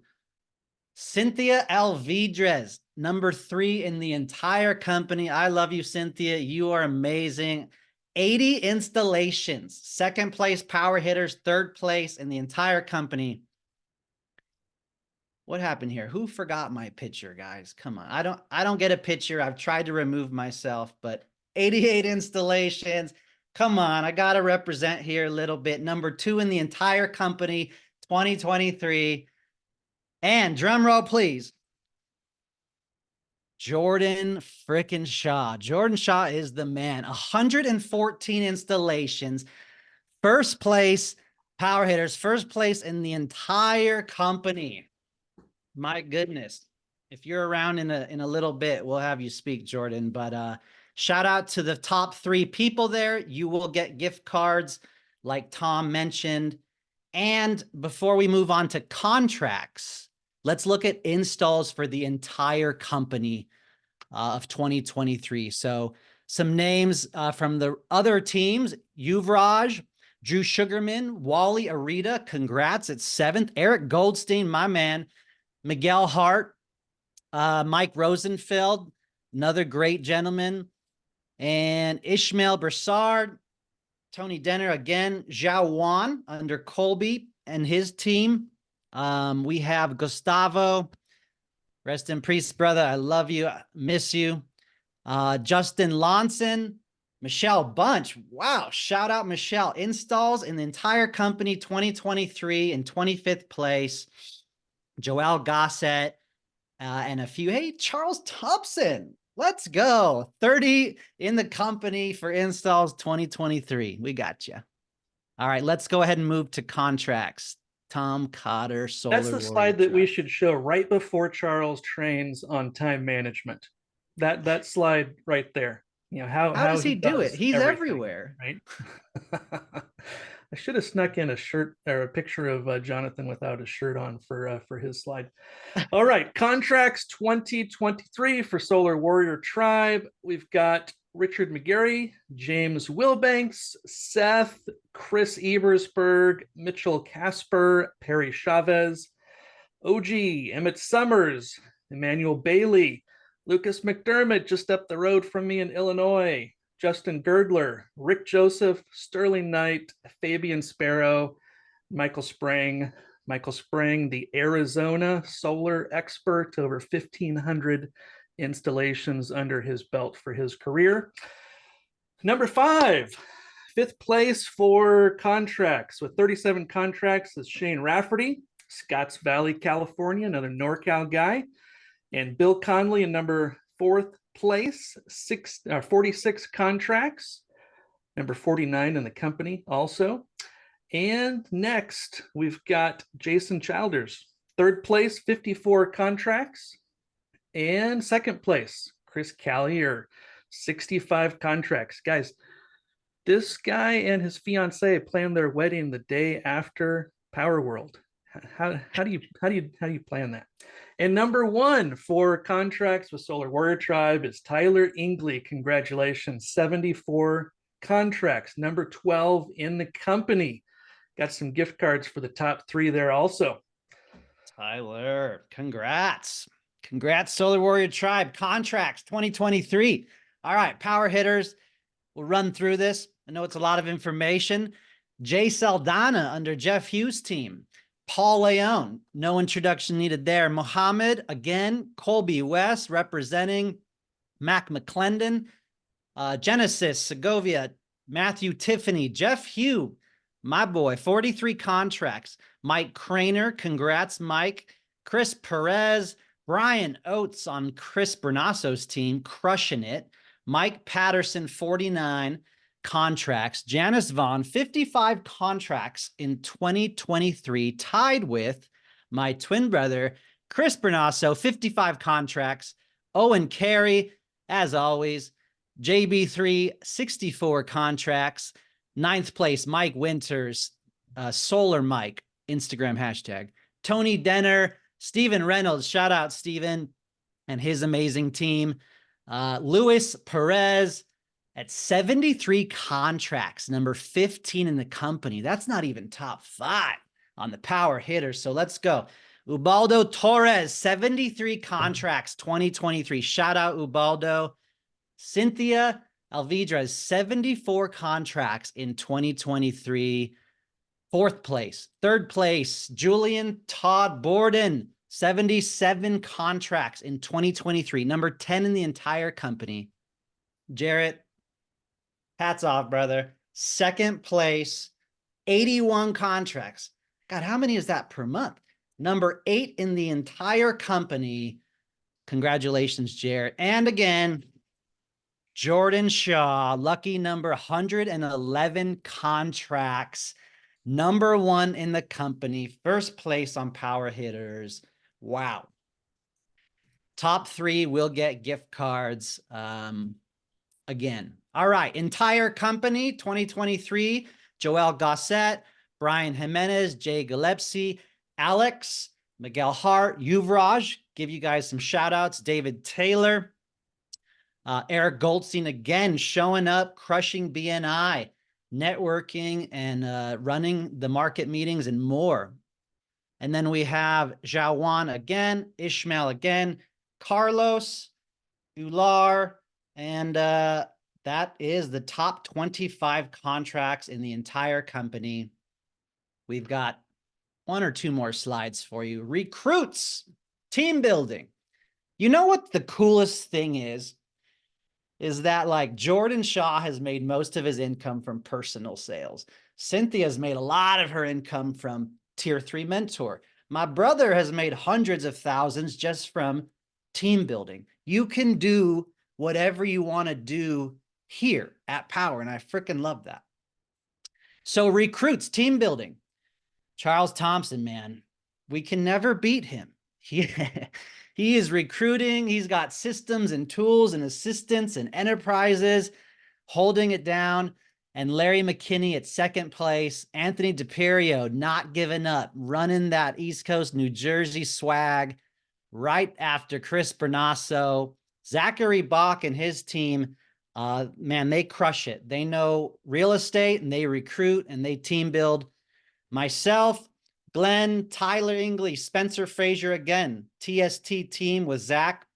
[SPEAKER 3] Cynthia Alvidrez, number 3 in the entire company. I love you, Cynthia. You are amazing. 80 installations. 2nd place Power Hitters, 3rd place in the entire company. What happened here? Who forgot my picture, guys? Come on. I don't get a picture. I've tried to remove myself, but 88 installations. Come on. I got to represent here a little bit. Number 2 in the entire company, 2023. And drum roll, please. Jordan frickin' Shaw. Jordan Shaw is the man. 114 installations. 1st place Power Hitters. 1st place in the entire company. My goodness. If you're around in a little bit, we'll have you speak, Jordan. But shout out to the top 3 people there. You will get gift cards like Tom mentioned. And before we move on to contracts, let's look at installs for the entire company of 2023. So some names from the other teams: Yuvraj, Drew Sugarman, Wally Arita, congrats at 7th. Eric Goldstein, my man. Miguel Hart, Mike Rosenfeld, another great gentleman. And Ishmael Broussard, Tony Denner again, Zhao Wan under Colby and his team. We have Gustavo, rest in peace, brother. I love you. I miss you. Justin Lonson, Michelle Bunch. Wow. Shout out Michelle. Installs in the entire company, 2023 in 25th place. Joel Gossett, and a few. Hey, Charles Thompson. Let's go. 30 in the company for installs 2023. We got you. All right, let's go ahead and move to contracts. Tom Cotter, Solar
[SPEAKER 2] That's the
[SPEAKER 3] Warrior
[SPEAKER 2] slide that we
[SPEAKER 3] Tribe.
[SPEAKER 2] should show right before Charles trains on time management. That slide right there. You know how
[SPEAKER 3] How does he do it? He's
[SPEAKER 2] everything,
[SPEAKER 3] everywhere.
[SPEAKER 2] right? I should have snuck in a shirt or a picture of Jonathan without a shirt on for his slide. All right, contracts 2023 for Solar Warrior Tribe. We've got Richard McGarry, James Wilbanks, Seth, Chris Ebersberg, Mitchell Casper, Perry Chavez, OG, Emmett Summers, Emmanuel Bailey, Lucas McDermott, just up the road from me in Illinois, Justin Girdler, Rick Joseph, Sterling Knight, Fabian Sparrow, Michael Sprang, the Arizona solar expert, over 1,500 installations under his belt for his career. Number 5, fifth place for contracts with 37 contracts is Shane Rafferty, Scotts Valley, California, another NorCal guy. And Bill Conley in number 4th place, 46 contracts, number 49 in the company also. And next, we've got Jason Childers, 3rd place, 54 contracts. And 2nd place, Chris Callier, 65 contracts. Guys, this guy and his fiance planned their wedding the day after Power World. How do you plan that? And number 1 for contracts with Solar Warrior Tribe is Tyler Ingley. Congratulations, 74 contracts, number 12 in the company. Got some gift cards for the top 3 there also.
[SPEAKER 3] Tyler, congrats. Congrats, Solar Warrior Tribe. Contracts 2023. All right, power hitters. We'll run through this. I know it's a lot of information. Jay Saldana under Jeff Hughes' team. Paul Leone, no introduction needed there. Mohammed, again, Colby West representing Mac McClendon. Genesis, Segovia, Matthew Tiffany, Jeff Hugh, my boy, 43 contracts. Mike Craner, congrats, Mike. Chris Perez, Brian Oates on Chris Bernasso's team, crushing it. Mike Patterson, 49 contracts. Janice Vaughn, 55 contracts in 2023, tied with my twin brother, Chris Bernasso, 55 contracts. Owen Carey, as always. JB3, 64 contracts. 9th place, Mike Winters, Solar Mike, Instagram hashtag. Tony Denner, Stephen Reynolds, shout out Stephen and his amazing team. Luis Perez at 73 contracts, number 15 in the company. That's not even top 5 on the power hitters. So let's go. Ubaldo Torres, 73 contracts, 2023. Shout out Ubaldo. Cynthia Alvidrez, 74 contracts in 2023. 4th place. 3rd place, Julian Todd Borden, 77 contracts in 2023. Number 10 in the entire company. Jarrett, hats off, brother. 2nd place, 81 contracts. God, how many is that per month? Number 8 in the entire company. Congratulations, Jarrett. And again, Jordan Shaw, lucky number 111 contracts. Number 1 in the company. 1st place on power hitters. Wow. Top 3 will get gift cards. Again. All right. Entire company, 2023. Joel Gossett, Brian Jimenez, Jay Gillespie, Alex, Miguel Hart, Yuvraj. Give you guys some shout outs. David Taylor. Eric Goldstein, again, showing up, crushing BNI, networking, and running the market meetings and more. And then we have Jawan again, Ishmael again, Carlos, Ular, and that is the top 25 contracts in the entire company. We've got 1 or 2 more slides for you. Recruits, team building. You know what the coolest thing is that like Jordan Shaw has made most of his income from personal sales. Cynthia's made a lot of her income from tier 3 mentor. My brother has made hundreds of thousands just from team building. You can do whatever you want to do here at Power, and I freaking love that. So recruits, team building. Charles Thompson, man, we can never beat him. He, he is recruiting. He's got systems and tools and assistants and enterprises holding it down. And Larry McKinney at second place. Anthony DePerio not giving up, running that East Coast New Jersey swag right after Chris Bernasso. Zachary Bach and his team, man, they crush it. They know real estate and they recruit and they team build. Myself, Glenn, Tyler Ingley, Spencer Frazier again, TST team with Zach,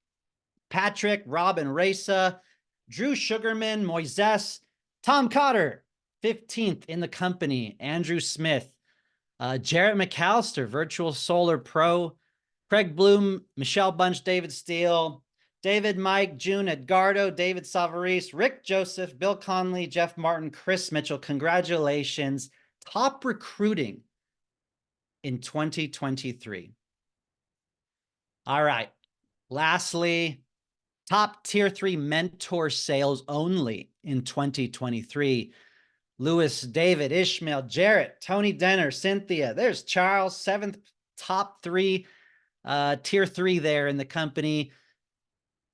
[SPEAKER 3] Patrick, Robin Reza, Drew Sugarman, Moises, Tom Cotter, 15th in the company, Andrew Smith, Jarrett McAllister, Virtual Solar Pro, Craig Bloom, Michelle Bunch, David Steele, David, Mike, June, Edgardo, David Savaris, Rick Joseph, Bill Conley, Jeff Martin, Chris Mitchell. Congratulations. Top recruiting in 2023. All right. Lastly, top tier 3 mentor sales only in 2023. Lewis, David, Ishmael, Jarrett, Tony Denner, Cynthia. There's Charles, 7th top 3, tier 3 there in the company.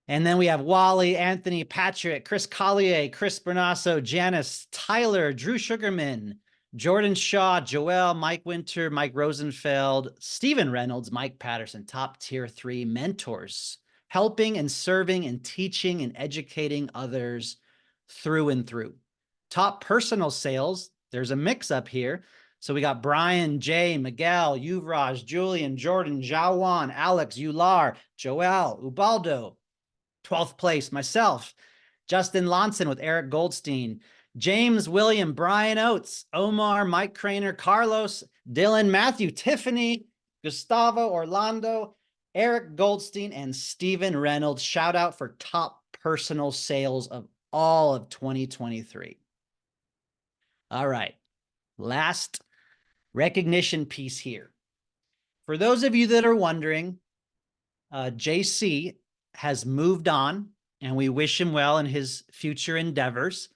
[SPEAKER 3] And then we have Wally, Anthony, Patrick, Chris Collier, Chris Bernasso, Janice, Tyler, Drew Sugarman, Jordan Shaw, Joel, Mike Winter, Mike Rosenfeld, Stephen Reynolds, Mike Patterson, top tier 3 mentors, helping and serving and teaching and educating others through and through. Top personal sales, there's a mix up here. So we got Brian, Jay, Miguel, Yuvraj, Julian, Jordan, Jawan, Alex, Ular, Joel, Ubaldo, 12th place, myself, Justin Lonson with Eric Goldstein, James, William, Brian Oates, Omar, Mike Craner, Carlos, Dylan, Matthew, Tiffany, Gustavo, Orlando, Eric Goldstein, and Stephen Reynolds. Shout out for top personal sales of all of 2023. All right, last recognition piece here. For those of you that are wondering, JC has moved on, and we wish him well in his future endeavors,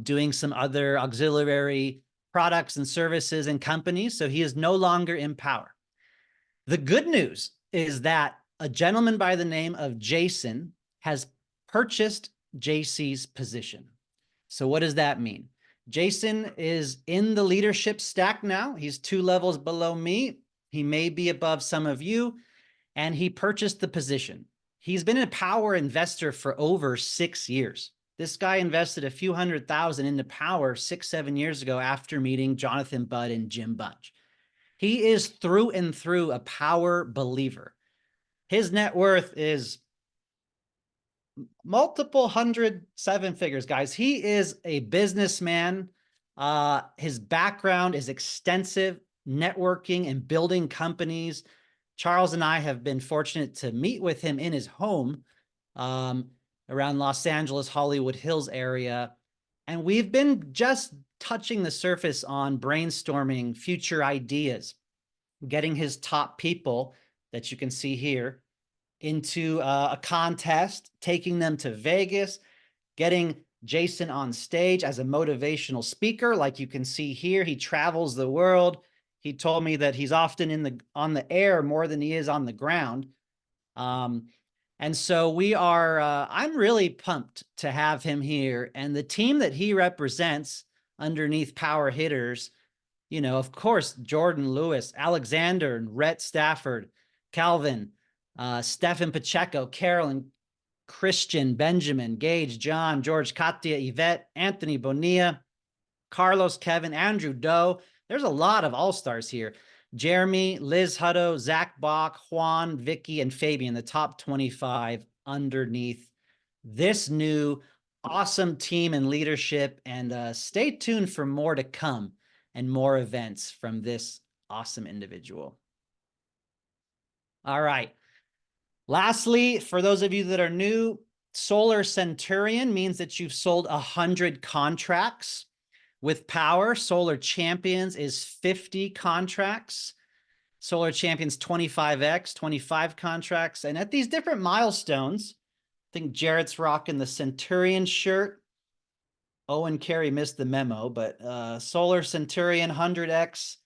[SPEAKER 3] doing some other auxiliary products and services and companies. So he is no longer in power. The good news is that a gentleman by the name of Jason has purchased JC's position. So what does that mean? Jason is in the leadership stack now. He's 2 levels below me. He may be above some of you, and he purchased the position. He's been a power investor for over 6 years. This guy invested a few $100,000 into power 6-7 years ago after meeting Jonathan Budd and Jim Bunch. He is through and through a power believer. His net worth is multiple 107 figures, guys. He is a businessman. His background is extensive, networking and building companies. Charles and I have been fortunate to meet with him in his home around Los Angeles, Hollywood Hills area. And we've been just touching the surface on brainstorming future ideas, getting his top people that you can see here into a contest, taking them to Vegas, getting Jason on stage as a motivational speaker. Like you can see here, he travels the world. He told me that he's often on the air more than he is on the ground. And so we are, I'm really pumped to have him here. And the team that he represents underneath Power Hitters, you know, of course, Jordan Lewis, Alexander, and Rhett Stafford, Calvin, Stefan Pacheco, Carolyn, Christian, Benjamin, Gage, John, George, Katya, Yvette, Anthony Bonilla, Carlos, Kevin, Andrew Doe. There's a lot of all-stars here. Jeremy, Liz Hutto, Zach Bach, Juan, Vicky, and Fabian, the top 25 underneath this new awesome team and leadership. And stay tuned for more to come and more events from this awesome individual. All right. Lastly, for those of you that are new, Solar Centurion means that you've sold 100 contracts. With Power, Solar Champions is 50 contracts. Solar Champions 25X, 25 contracts. And at these different milestones, I think Jarrett's rocking the Centurion shirt. Owen, Carey missed the memo, but Solar Centurion 100X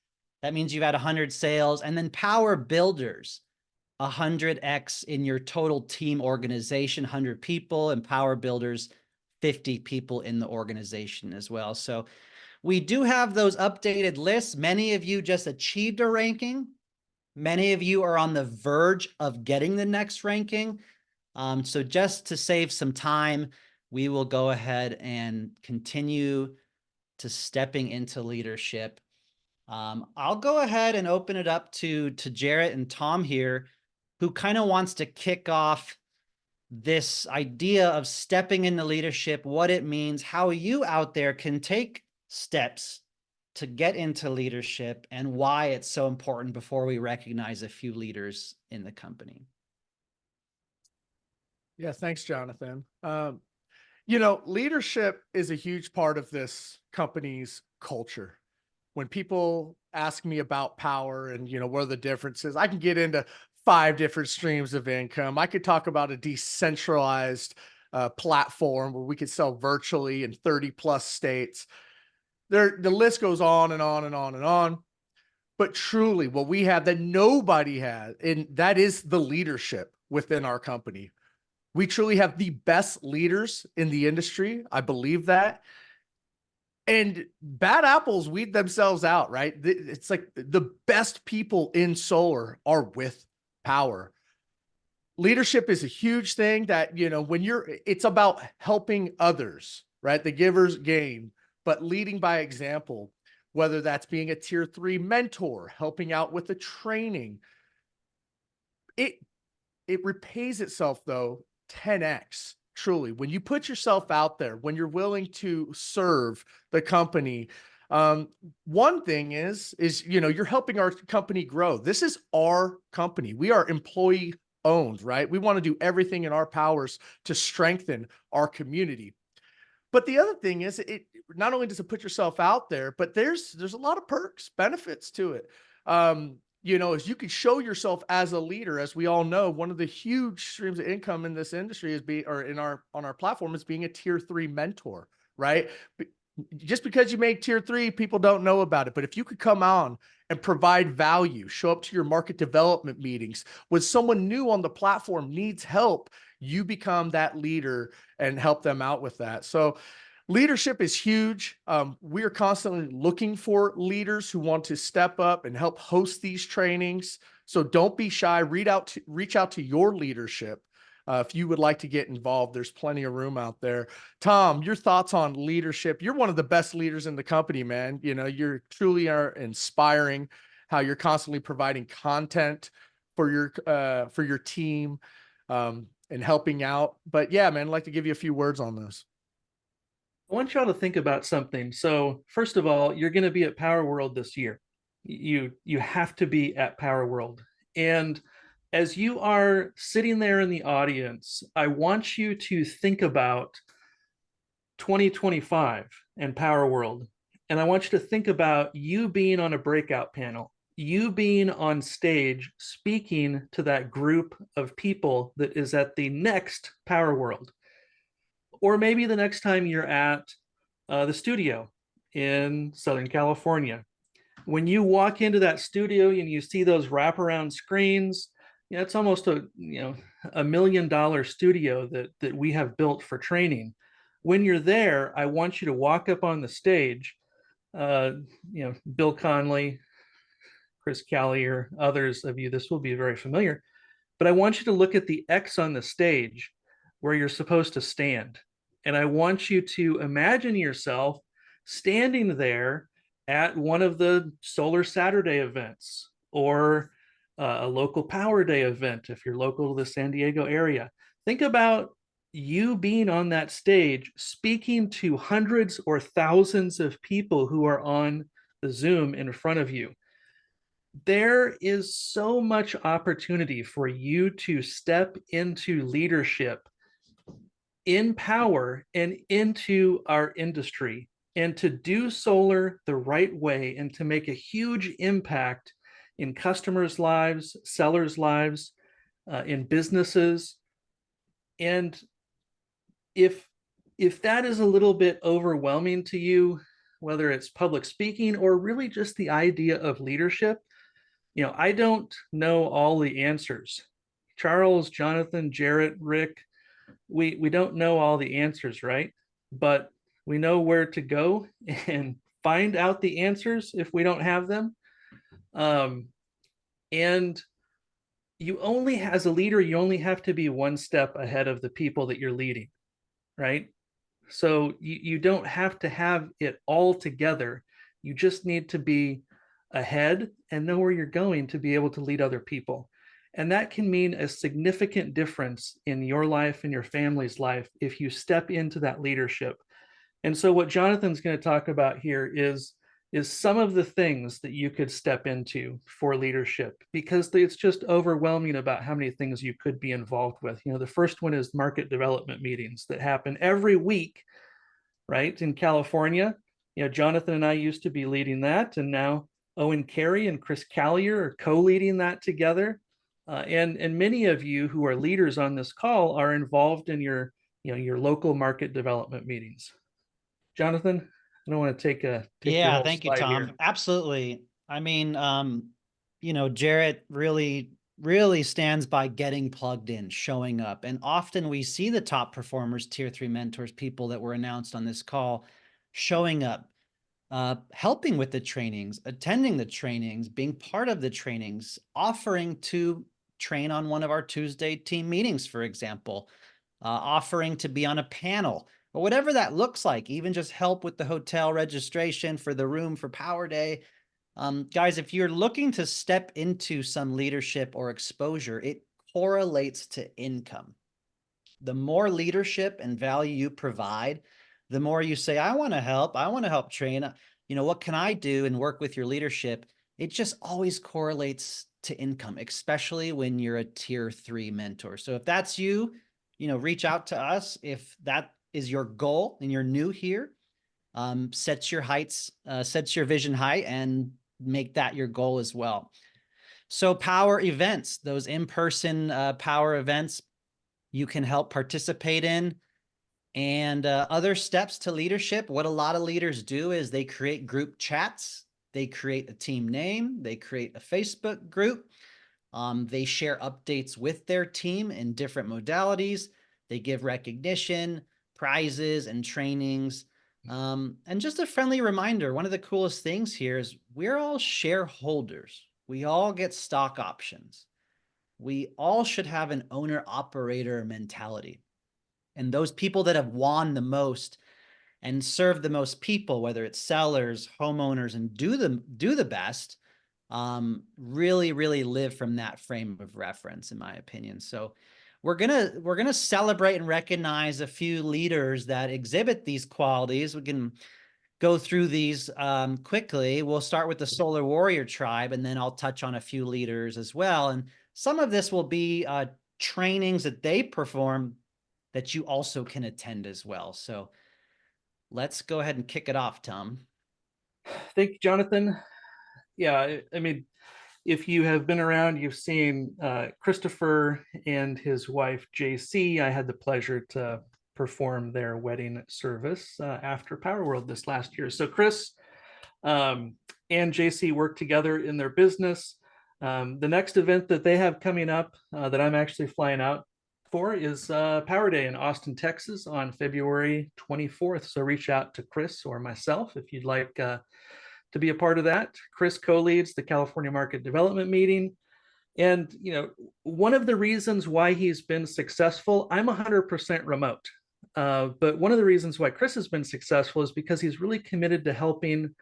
[SPEAKER 3] That means you've had 100 sales. And then power builders, 100x in your total team organization, 100 people, and power builders, 50 people in the organization as well. So we do have those updated lists. Many of you just achieved a ranking. Many of you are on the verge of getting the next ranking. So just to save some time, we will go ahead and continue to stepping into leadership. I'll go ahead and open it up to Jarrett and Tom here, who kind of wants to kick off this idea of stepping into leadership, what it means, how you out there can take steps to get into leadership, and why it's so important before we recognize a few leaders in the company.
[SPEAKER 1] Yeah, thanks, Jonathan. Leadership is a huge part of this company's culture. When people ask me about power and, what are the differences, I can get into 5 different streams of income. I could talk about a decentralized platform where we could sell virtually in 30 plus states. The list goes on and on and on and on. But truly, what we have that nobody has, and that is the leadership within our company. We truly have the best leaders in the industry. I believe that. And bad apples weed themselves out, right? It's like the best people in solar are with power. Leadership is a huge thing that, it's about helping others, right? The givers gain, but leading by example, whether that's being a tier 3 mentor, helping out with the training. It repays itself though 10x. Truly, when you put yourself out there, when you're willing to serve the company, one thing is you're helping our company grow. This is our company. We are employee owned, right? We want to do everything in our powers to strengthen our community. But the other thing is, it not only does it put yourself out there, but there's a lot of perks, benefits to it. As you can show yourself as a leader, as we all know, one of the huge streams of income in this industry is on our platform is being a tier 3 mentor, right? Just because you made tier 3, people don't know about it. But if you could come on and provide value, show up to your market development meetings, when someone new on the platform needs help, you become that leader and help them out with that. So leadership is huge. We are constantly looking for leaders who want to step up and help host these trainings. So don't be shy. Reach out to your leadership. If you would like to get involved, there's plenty of room out there. Tom, your thoughts on leadership? You're one of the best leaders in the company, man. You truly are inspiring how you're constantly providing content for your team and helping out. But yeah, man, I'd like to give you a few words on this.
[SPEAKER 2] I want y'all to think about something. So first of all, you're going to be at Power World this year. You have to be at Power World. And as you are sitting there in the audience, I want you to think about 2025 and Power World. And I want you to think about you being on a breakout panel, you being on stage speaking to that group of people that is at the next Power World. Or maybe the next time you're at the studio in Southern California. When you walk into that studio and you see those wraparound screens, it's almost a $1 million studio that we have built for training. When you're there, I want you to walk up on the stage, Bill Conley, Chris Kelly, or others of you, this will be very familiar, but I want you to look at the X on the stage where you're supposed to stand. And I want you to imagine yourself standing there at one of the Solar Saturday events or a local Power Day event if you're local to the San Diego area. Think about you being on that stage speaking to hundreds or thousands of people who are on the Zoom in front of you. There is so much opportunity for you to step into leadership in power and into our industry, and to do solar the right way and to make a huge impact in customers' lives, sellers' lives, in businesses. And if that is a little bit overwhelming to you, whether it's public speaking or really just the idea of leadership, I don't know all the answers. Charles, Jonathan, Jarrett, Rick, we don't know all the answers, right? But we know where to go and find out the answers if we don't have them. And as a leader, you only have to be one step ahead of the people that you're leading, right? So you don't have to have it all together. You just need to be ahead and know where you're going to be able to lead other people. And that can mean a significant difference in your life and your family's life if you step into that leadership. And so what Jonathan's going to talk about here is some of the things that you could step into for leadership, because it's just overwhelming about how many things you could be involved with. The first one is market development meetings that happen every week, right? In California, Jonathan and I used to be leading that, and now Owen, Carey, and Chris Callier are co-leading that together. And many of you who are leaders on this call are involved in your local market development meetings. Jonathan, I don't want to take your
[SPEAKER 3] Yeah,
[SPEAKER 2] whole
[SPEAKER 3] thank you,
[SPEAKER 2] slide
[SPEAKER 3] Tom.
[SPEAKER 2] here.
[SPEAKER 3] Absolutely. I mean, Jarrett really stands by getting plugged in, showing up. And often we see the top performers, tier 3 mentors, people that were announced on this call, showing up, helping with the trainings, attending the trainings, being part of the trainings, offering to train on one of our Tuesday team meetings, for example, offering to be on a panel, or whatever that looks like, even just help with the hotel registration for the room for Power Day. Guys, if you're looking to step into some leadership or exposure, it correlates to income. The more leadership and value you provide, the more you say, I want to help train, what can I do and work with your leadership? It just always correlates to income, especially when you're a tier 3 mentor. So if that's you, reach out to us. If that is your goal and you're new here, set your vision high and make that your goal as well. So power events, those in-person power events, you can help participate in. And other steps to leadership, what a lot of leaders do is they create group chats, they create a team name, they create a Facebook group, they share updates with their team in different modalities, they give recognition, prizes, and trainings. And just a friendly reminder, one of the coolest things here is we're all shareholders. We all get stock options. We all should have an owner-operator mentality. And those people that have won the most and served the most people, whether it's sellers, homeowners, and do the best, really, really live from that frame of reference, in my opinion. So we're gonna celebrate and recognize a few leaders that exhibit these qualities. We can go through these quickly. We'll start with the Solar Warrior Tribe, and then I'll touch on a few leaders as well. And some of this will be trainings that they perform that you also can attend as well. So let's go ahead and kick it off, Tom.
[SPEAKER 2] Thank you, Jonathan. Yeah, I mean, if you have been around, you've seen Christopher and his wife, JC. I had the pleasure to perform their wedding service after Power World this last year. So Chris and JC work together in their business. The next event that they have coming up that I'm actually flying out for is Power Day in Austin, Texas on February 24th. So reach out to Chris or myself if you'd like to be a part of that. Chris co-leads the California Market Development Meeting. And, one of the reasons why he's been successful, I'm 100% remote. But one of the reasons why Chris has been successful is because he's really committed to helping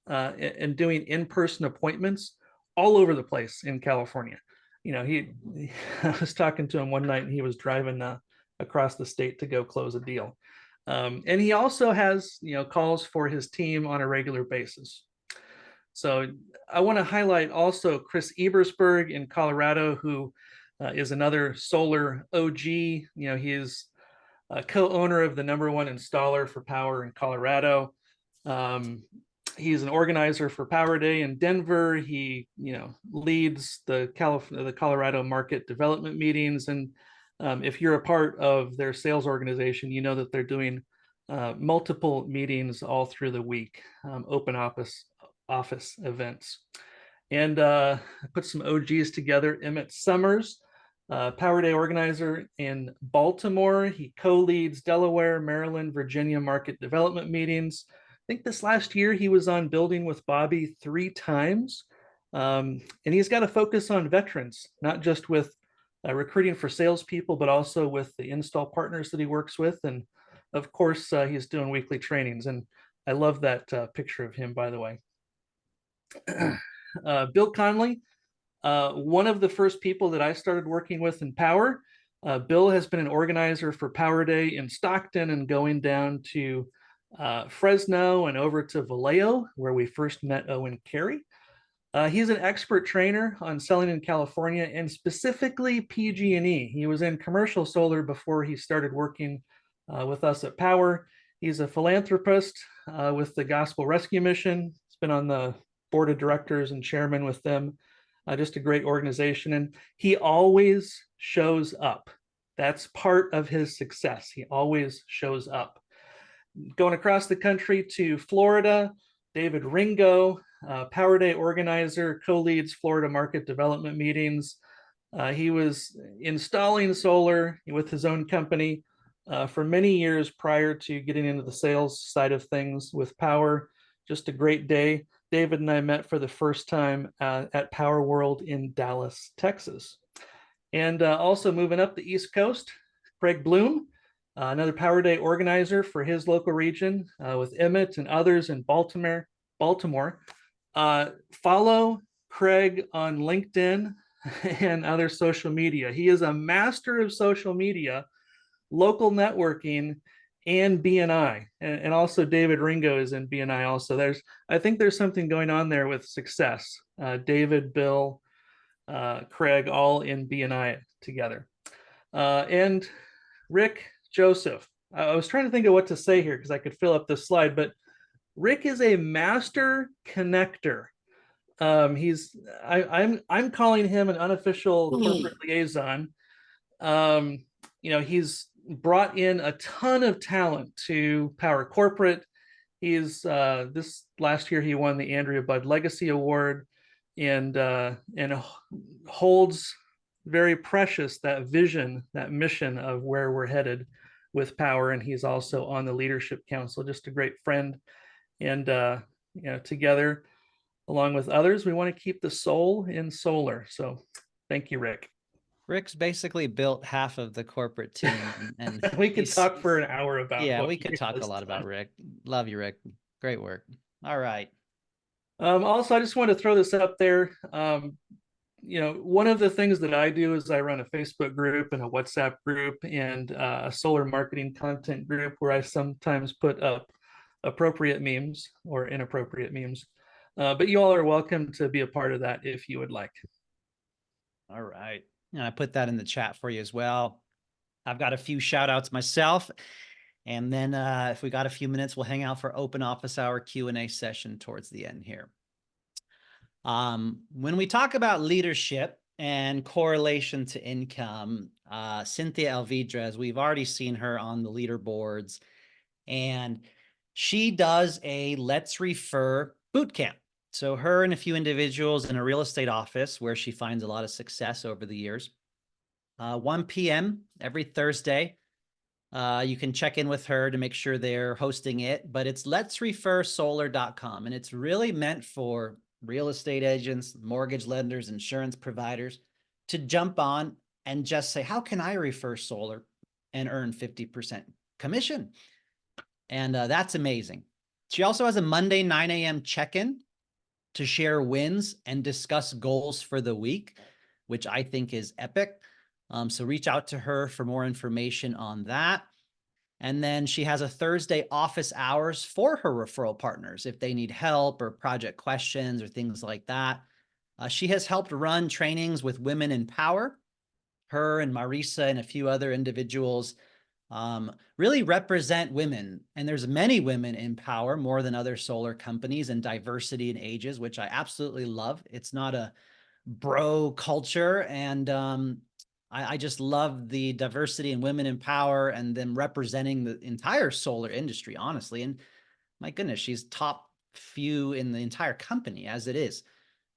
[SPEAKER 2] and doing in-person appointments all over the place in California. I was talking to him one night and he was driving across the state to go close a deal. And he also has, calls for his team on a regular basis. So I want to highlight also Chris Ebersberg in Colorado, who is another solar OG. He is a co-owner of the #1 installer for power in Colorado. He's an organizer for Power Day in Denver. He, leads the Colorado market development meetings. And if you're a part of their sales organization, you know that they're doing multiple meetings all through the week, open office events. And I put some OGs together. Emmett Summers, Power Day organizer in Baltimore. He co-leads Delaware, Maryland, Virginia market development meetings. I think this last year he was on Building with Bobby 3 times. And he's got a focus on veterans, not just with recruiting for salespeople, but also with the install partners that he works with. And of course, he's doing weekly trainings. And I love that picture of him, by the way. Bill Conley, one of the first people that I started working with in Power. Bill has been an organizer for Power Day in Stockton and going down to Fresno and over to Vallejo, where we first met Owen Carey. He's an expert trainer on selling in California and specifically PG&E. He was in commercial solar before he started working with us at Power. He's a philanthropist with the Gospel Rescue Mission. He's been on the board of directors and chairman with them. Just a great organization. And he always shows up. That's part of his success. He always shows up. Going across the country to Florida, David Ringo, Power Day organizer, co-leads Florida market development meetings. He was installing solar with his own company for many years prior to getting into the sales side of things with Power. Just a great day. David and I met for the first time at Power World in Dallas, Texas. And also moving up the East Coast, Craig Bloom, another Power Day organizer for his local region with Emmett and others in Baltimore. Follow Craig on LinkedIn and other social media. He is a master of social media, local networking, and BNI, and also David Ringo is in BNI also. I think there's something going on there with success. David, Bill, Craig, all in BNI together. And Rick Joseph. I was trying to think of what to say here because I could fill up this slide, but Rick is a master connector. I'm calling him an unofficial corporate liaison. He's brought in a ton of talent to Power Corporate. He's this last year he won the Andrea Budd Legacy Award and holds very precious that vision, that mission of where we're headed with Power. And he's also on the Leadership Council, just a great friend. And together, along with others, we want to keep the soul in solar. So thank you, Rick.
[SPEAKER 3] Rick's basically built half of the corporate team, and
[SPEAKER 2] we could talk for an hour about.
[SPEAKER 3] Yeah, we could talk a lot about Rick. Love you, Rick. Great work. All right.
[SPEAKER 2] Also, I just want to throw this up there. One of the things that I do is I run a Facebook group and a WhatsApp group and a solar marketing content group where I sometimes put up appropriate memes or inappropriate memes. But you all are welcome to be a part of that if you would like.
[SPEAKER 3] All right. And I put that in the chat for you as well. I've got a few shout outs myself. And then if we got a few minutes, we'll hang out for open office hour Q&A session towards the end here. When we talk about leadership and correlation to income, Cynthia Alvidrez, we've already seen her on the leaderboards, and she does a Let's Refer boot camp. So her and a few individuals in a real estate office where she finds a lot of success over the years. 1 p.m. every Thursday. You can check in with her to make sure they're hosting it, but it's letsrefersolar.com. And it's really meant for real estate agents, mortgage lenders, insurance providers to jump on and just say, how can I refer solar and earn 50% commission? And that's amazing. She also has a Monday 9 a.m. check-in to share wins and discuss goals for the week, which I think is epic. So reach out to her for more information on that. And then she has a Thursday office hours for her referral partners if they need help or project questions or things like that. She has helped run trainings with Women in Power. Her and Marisa and a few other individuals really represent women. And there's many women in power, more than other solar companies, and diversity in ages, which I absolutely love. It's not a bro culture. And I just love the diversity and women in power and them representing the entire solar industry, honestly. And my goodness, she's top few in the entire company as it is.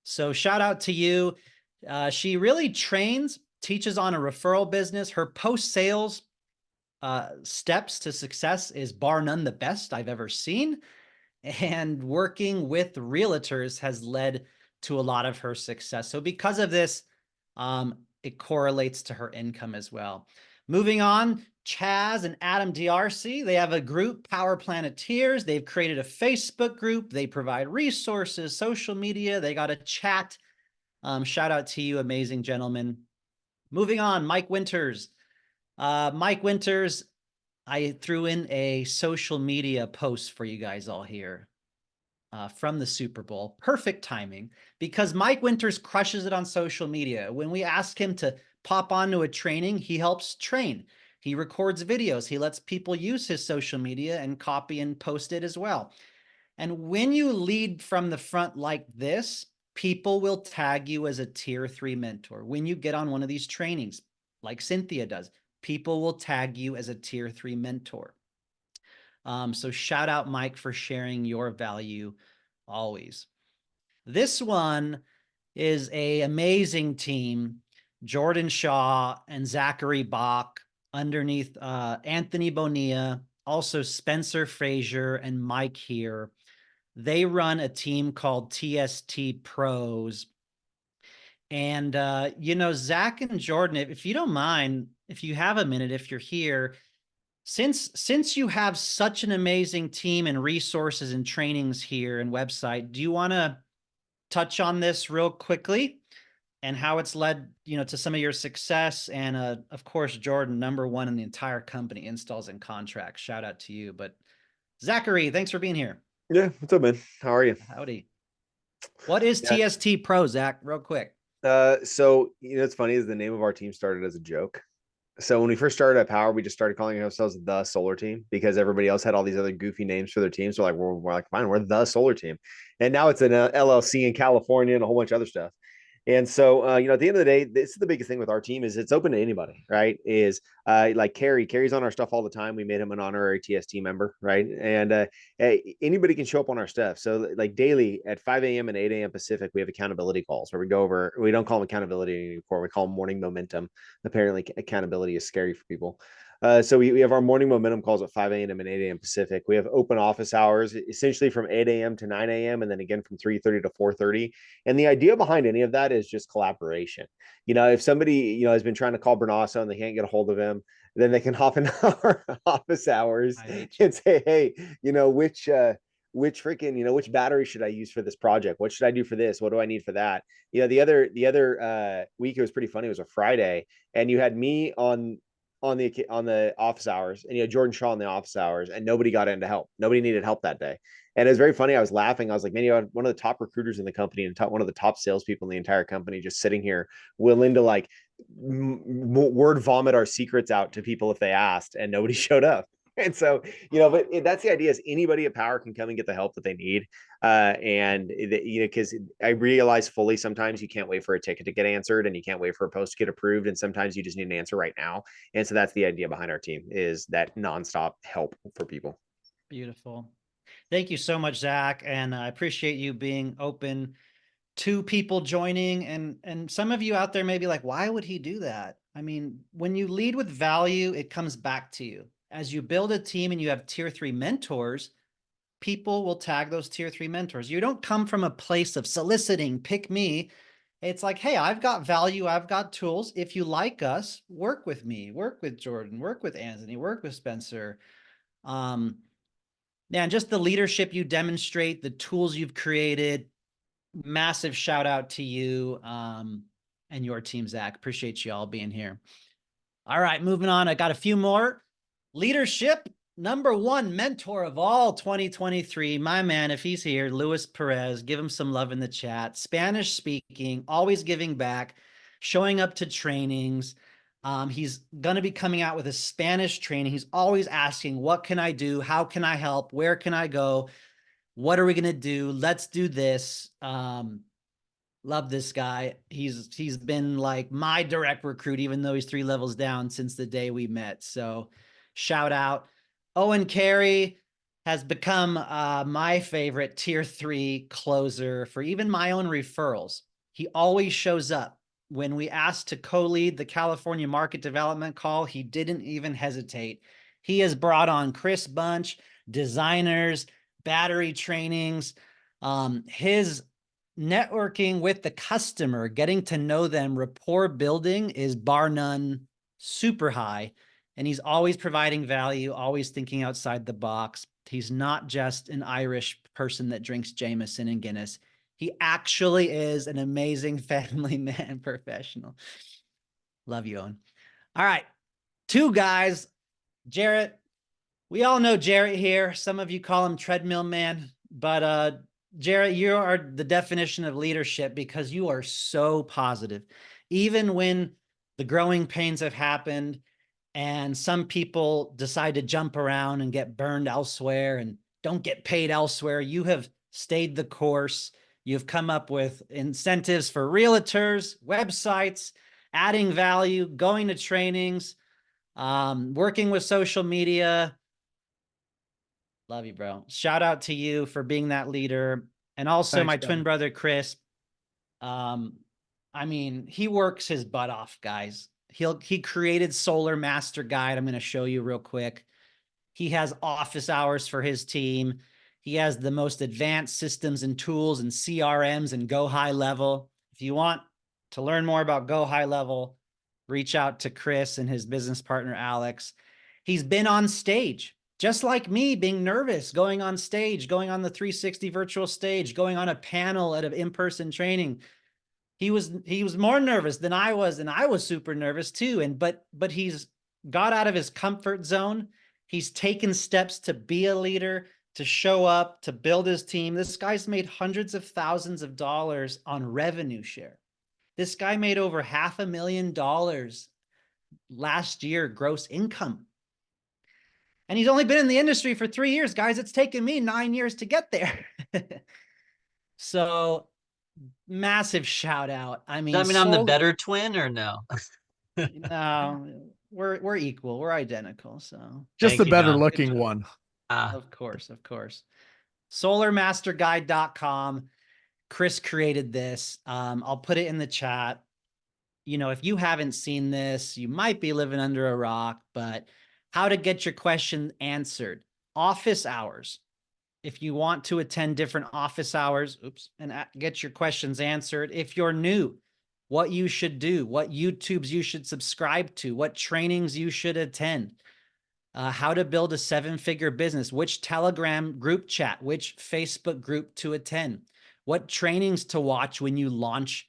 [SPEAKER 3] So shout out to you. She really trains, teaches on a referral business. Her post-sales steps to success is bar none the best I've ever seen. And working with realtors has led to a lot of her success. So because of this, it correlates to her income as well. Moving on, Chaz and Adam DRC, they have a group, Power Planeteers. They've created a Facebook group. They provide resources, social media. They got a chat. Shout out to you, amazing gentlemen. Moving on, Mike Winters. Mike Winters, I threw in a social media post for you guys all here from the Super Bowl. Perfect timing, because Mike Winters crushes it on social media. When we ask him to pop onto a training, he helps train. He records videos. He lets people use his social media and copy and post it as well. And when you lead from the front like this, people will tag you as a tier 3 mentor. When you get on one of these trainings, like Cynthia does, people will tag you as a tier 3 mentor. So shout out, Mike, for sharing your value always. This one is an amazing team. Jordan Shaw and Zachary Bach underneath Anthony Bonilla, also Spencer Frazier and Mike here. They run a team called TST Pros. And, you know, Zach and Jordan, if you don't mind, if you have a minute, if you're here, since you have such an amazing team and resources and trainings here and website, do you want to touch on this real quickly and how it's led, you know, to some of your success? And of course, Jordan, #1 in the entire company, installs and contracts. Shout out to you. But Zachary, thanks for being here.
[SPEAKER 5] Yeah, what's up, man? How are you?
[SPEAKER 3] Howdy. What is
[SPEAKER 5] Yeah.
[SPEAKER 3] TST Pro, Zach? Real quick.
[SPEAKER 5] So you know, it's funny is the name of our team started as a joke. So when we first started at Power, we just started calling ourselves the Solar Team because everybody else had all these other goofy names for their teams. So like we're like, fine, we're the Solar Team, and now it's an LLC in California and a whole bunch of other stuff. And so, you know, at the end of the day, this is the biggest thing with our team is it's open to anybody, right? Is like Carey's on our stuff all the time. We made him an honorary TST member, right? And anybody can show up on our stuff. So like daily at 5 a.m. and 8 a.m. Pacific, we have accountability calls where we go over, we don't call them accountability anymore. We call them morning momentum. Apparently accountability is scary for people. So we have our morning momentum calls at 5 a.m. and 8 a.m. Pacific. We have open office hours essentially from 8 a.m. to 9 a.m. and then again from 3:30 to 4:30. And the idea behind any of that is just collaboration. You know, if somebody, you know, has been trying to call Bernasso and they can't get a hold of him, then they can hop in our office hours and say, hey, you know, which freaking, you know, which battery should I use for this project? What should I do for this? What do I need for that? You know, the other week, it was pretty funny. It was a Friday and you had me on the office hours and you had Jordan Shaw in the office hours and nobody got in to help. Nobody needed help that day. And it was very funny. I was laughing. I was like, man, you had one of the top recruiters in the company and one of the top salespeople in the entire company just sitting here willing to like word vomit our secrets out to people if they asked, and nobody showed up. And so, you know, but that's the idea is anybody at Power can come and get the help that they need. You know, because I realize fully sometimes you can't wait for a ticket to get answered and you can't wait for a post to get approved. And sometimes you just need an answer right now. And so that's the idea behind our team is that nonstop help for people.
[SPEAKER 3] Beautiful. Thank you so much, Zach. And I appreciate you being open to people joining. And some of you out there may be like, why would he do that? I mean, when you lead with value, it comes back to you. As you build a team and you have tier 3 mentors, people will tag those tier 3 mentors. You don't come from a place of soliciting, pick me. It's like, hey, I've got value. I've got tools. If you like us, work with me, work with Jordan, work with Anthony, work with Spencer. Man, just the leadership you demonstrate, the tools you've created, massive shout out to you and your team, Zach. Appreciate you all being here. All right, moving on. I got a few more. Leadership, #1 mentor of all 2023. My man, if he's here, Luis Perez, give him some love in the chat. Spanish speaking, always giving back, showing up to trainings. He's going to be coming out with a Spanish training. He's always asking, what can I do? How can I help? Where can I go? What are we going to do? Let's do this. Love this guy. He's been like my direct recruit, even though he's 3 levels down since the day we met. So shout out. Owen Carey has become my favorite tier 3 closer for even my own referrals. He always shows up. When we asked to co-lead the California market development call, he didn't even hesitate. He has brought on Chris Bunch, designers, battery trainings. His networking with the customer, getting to know them, rapport building is bar none super high. And he's always providing value, always thinking outside the box. He's not just an Irish person that drinks Jameson and Guinness. He actually is an amazing family man professional. Love you, Owen. All right. 2 guys. Jarrett. We all know Jarrett here. Some of you call him treadmill man, but Jarrett, you are the definition of leadership because you are so positive. Even when the growing pains have happened and some people decide to jump around and get burned elsewhere and don't get paid elsewhere, you have stayed the course. You've come up with incentives for realtors, websites, adding value, going to trainings, working with social media. Love you, bro. Shout out to you for being that leader. And also
[SPEAKER 1] Thanks,
[SPEAKER 3] my
[SPEAKER 1] brother.
[SPEAKER 3] twin brother, Chris. I mean, he works his butt off, guys. He created Solar Master Guide. I'm going to show you real quick. He has office hours for his team. He has the most advanced systems and tools and CRMs and Go High Level. If you want to learn more about Go High Level, reach out to Chris and his business partner, Alex. He's been on stage, just like me, being nervous, going on stage, going on the 360 virtual stage, going on a panel at an in-person training. He was more nervous than I was, and I was super nervous too. But he's got out of his comfort zone. He's taken steps to be a leader, to show up, to build his team. This guy's made hundreds of thousands of dollars on revenue share. This guy made over $500,000 last year gross income. And he's only been in the industry for 3 years, guys. It's taken me 9 years to get there. So massive shout out. I mean,
[SPEAKER 6] Does that mean I'm the better twin or no?
[SPEAKER 3] No, we're equal. We're identical. So
[SPEAKER 1] Just
[SPEAKER 6] Thank
[SPEAKER 1] the
[SPEAKER 6] you,
[SPEAKER 1] better
[SPEAKER 6] John.
[SPEAKER 1] looking one.
[SPEAKER 3] of course. Solarmasterguide.com. Chris created this. I'll put it in the chat. You know, if you haven't seen this, you might be living under a rock, but how to get your question answered. Office hours. If you want to attend different office hours, and get your questions answered. If you're new, what you should do, what YouTubes you should subscribe to, what trainings you should attend, how to build a 7-figure business, which Telegram group chat, which Facebook group to attend, what trainings to watch when you launch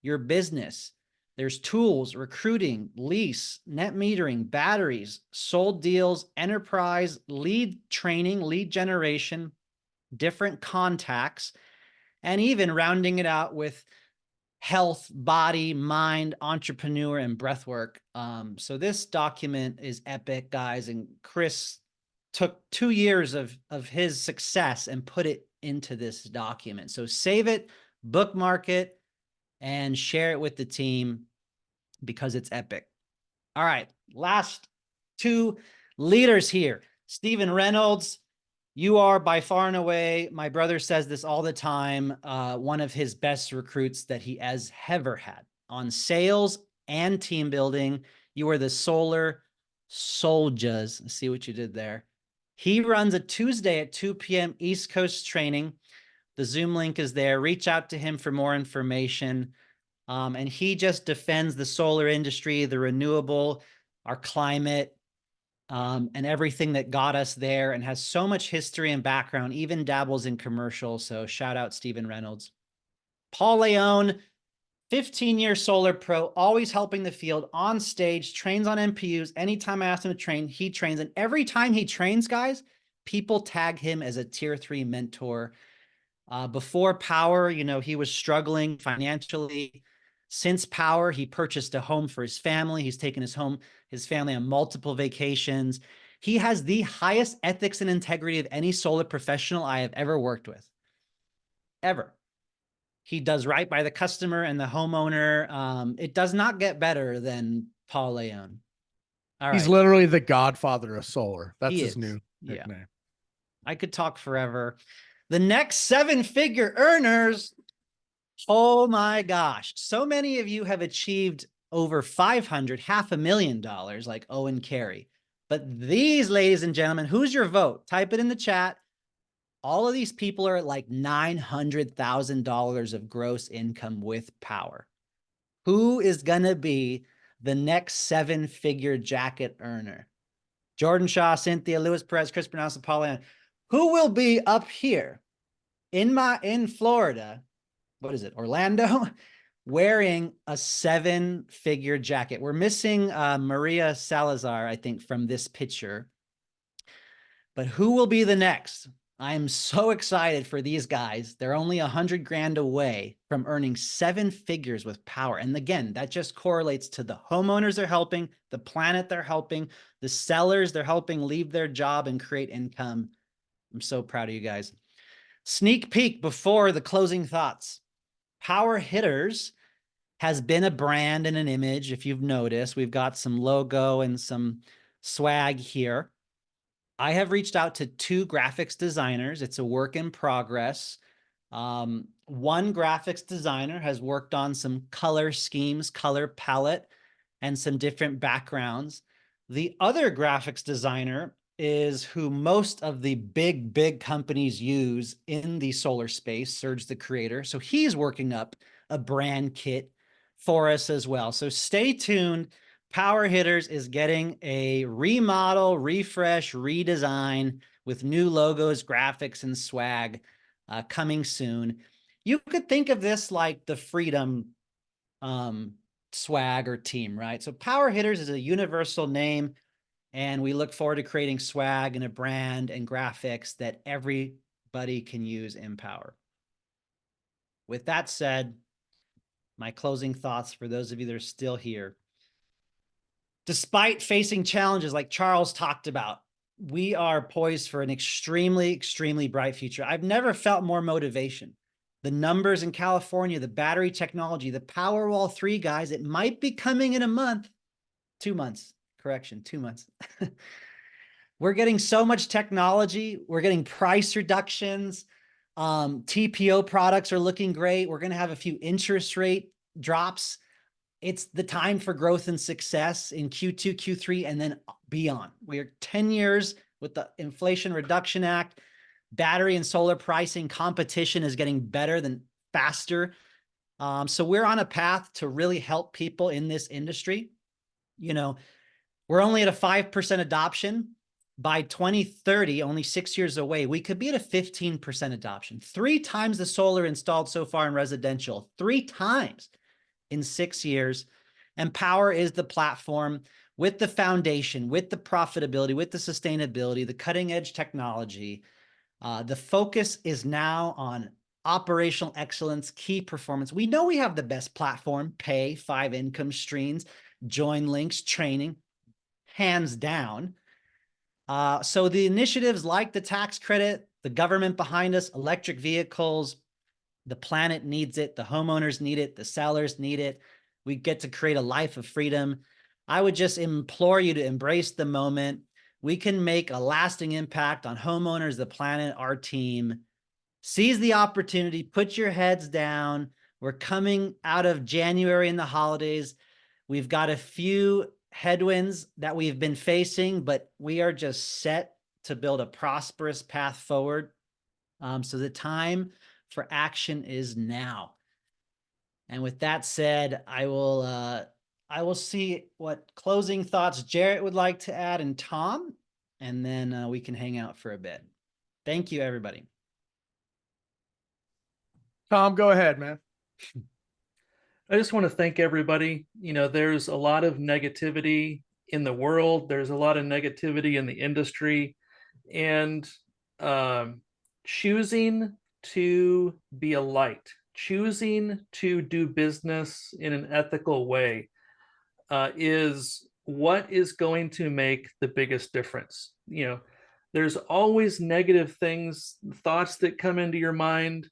[SPEAKER 3] your business. There's tools, recruiting, lease, net metering, batteries, sold deals, enterprise, lead training, lead generation, different contacts, and even rounding it out with health, body, mind, entrepreneur, and breath work. So this document is epic, guys. And Chris took 2 years of his success and put it into this document. So save it, bookmark it, and share it with the team because it's epic. All right, last 2 leaders here. Stephen Reynolds, you are by far and away, my brother says this all the time, one of his best recruits that he has ever had on sales and team building. You are the solar soldiers. See what you did there. He runs a Tuesday at 2 p.m. East Coast training. The Zoom link is there. Reach out to him for more information. And he just defends the solar industry, the renewable, our climate, and everything that got us there, and has so much history and background, even dabbles in commercials. So shout out Stephen Reynolds. Paul Leone, 15-year solar pro, always helping the field on stage, trains on MPUs. Anytime I ask him to train, he trains. And every time he trains, guys, people tag him as a tier 3 mentor. Before Power, you know, he was struggling financially. Since Power, he purchased a home for his family. He's taken his family on multiple vacations. He has the highest ethics and integrity of any solar professional I have ever worked with. Ever. He does right by the customer and the homeowner. It does not get better than Paul Leone. All
[SPEAKER 1] He's
[SPEAKER 3] right.
[SPEAKER 1] literally the godfather of solar. That's
[SPEAKER 3] He
[SPEAKER 1] his
[SPEAKER 3] is.
[SPEAKER 1] new
[SPEAKER 3] Yeah.
[SPEAKER 1] nickname.
[SPEAKER 3] I could talk forever. The next 7-figure earners. Oh my gosh. So many of you have achieved over 500, $500,000 like Owen Carey. But these, ladies and gentlemen, who's your vote? Type it in the chat. All of these people are at like $900,000 of gross income with power. Who is going to be the next 7-figure jacket earner? Jordan Shaw, Cynthia, Lewis Perez, Chris Bernal, Paul. Who will be up here in Florida? What is it? Orlando, wearing a 7-figure jacket. We're missing Maria Salazar, I think, from this picture. But who will be the next? I am so excited for these guys. They're only 100 grand away from earning 7 figures with power. And again, that just correlates to the homeowners they're helping, the planet they're helping, the sellers they're helping leave their job and create income. I'm so proud of you guys. Sneak peek before the closing thoughts. Power Hitters has been a brand and an image. If you've noticed, we've got some logo and some swag here. I have reached out to 2 graphics designers. It's a work in progress. One graphics designer has worked on some color schemes, color palette, and some different backgrounds. The other graphics designer is who most of the big companies use in the solar space, Serge the Creator. So he's working up a brand kit for us as well. So stay tuned. Power Hitters is getting a remodel, refresh, redesign with new logos, graphics, and swag coming soon. You could think of this like the Freedom swag or team, right? So Power Hitters is a universal name, and we look forward to creating swag and a brand and graphics that everybody can use in Power. With that said, my closing thoughts for those of you that are still here. Despite facing challenges like Charles talked about, we are poised for an extremely bright future. I've never felt more motivation. The numbers in California, the battery technology, the Powerwall 3, guys, it might be coming in a month. 2 months. Correction, 2 months. We're getting so much technology. We're getting price reductions. TPO products are looking great. We're going to have a few interest rate drops. It's the time for growth and success in Q2, Q3, and then beyond. We are 10 years with the Inflation Reduction Act. Battery and solar pricing competition is getting better than faster. So we're on a path to really help people in this industry. You know, we're only at a 5% adoption. By 2030, only 6 years away, we could be at a 15% adoption. 3 times the solar installed so far in residential, 3 times in 6 years. And Power is the platform with the foundation, with the profitability, with the sustainability, the cutting edge technology. The focus is now on operational excellence, key performance. We know we have the best platform, pay, 5 income streams, join links, training, hands down. So the initiatives like the tax credit, the government behind us, electric vehicles, the planet needs it, the homeowners need it, the sellers need it. We get to create a life of freedom. I would just implore you to embrace the moment. We can make a lasting impact on homeowners, the planet, our team. Seize the opportunity, put your heads down. We're coming out of January and the holidays. We've got a few headwinds that we've been facing, but we are just set to build a prosperous path forward. So the time for action is now. And with that said, I will see what closing thoughts Jarrett would like to add and Tom, and then we can hang out for a bit. Thank you, everybody.
[SPEAKER 1] Tom, go ahead, man.
[SPEAKER 2] I just want to thank everybody. You know, there's a lot of negativity in the world. There's a lot of negativity in the industry, and choosing to be a light, choosing to do business in an ethical way is what is going to make the biggest difference. You know, there's always negative things, thoughts that come into your mind.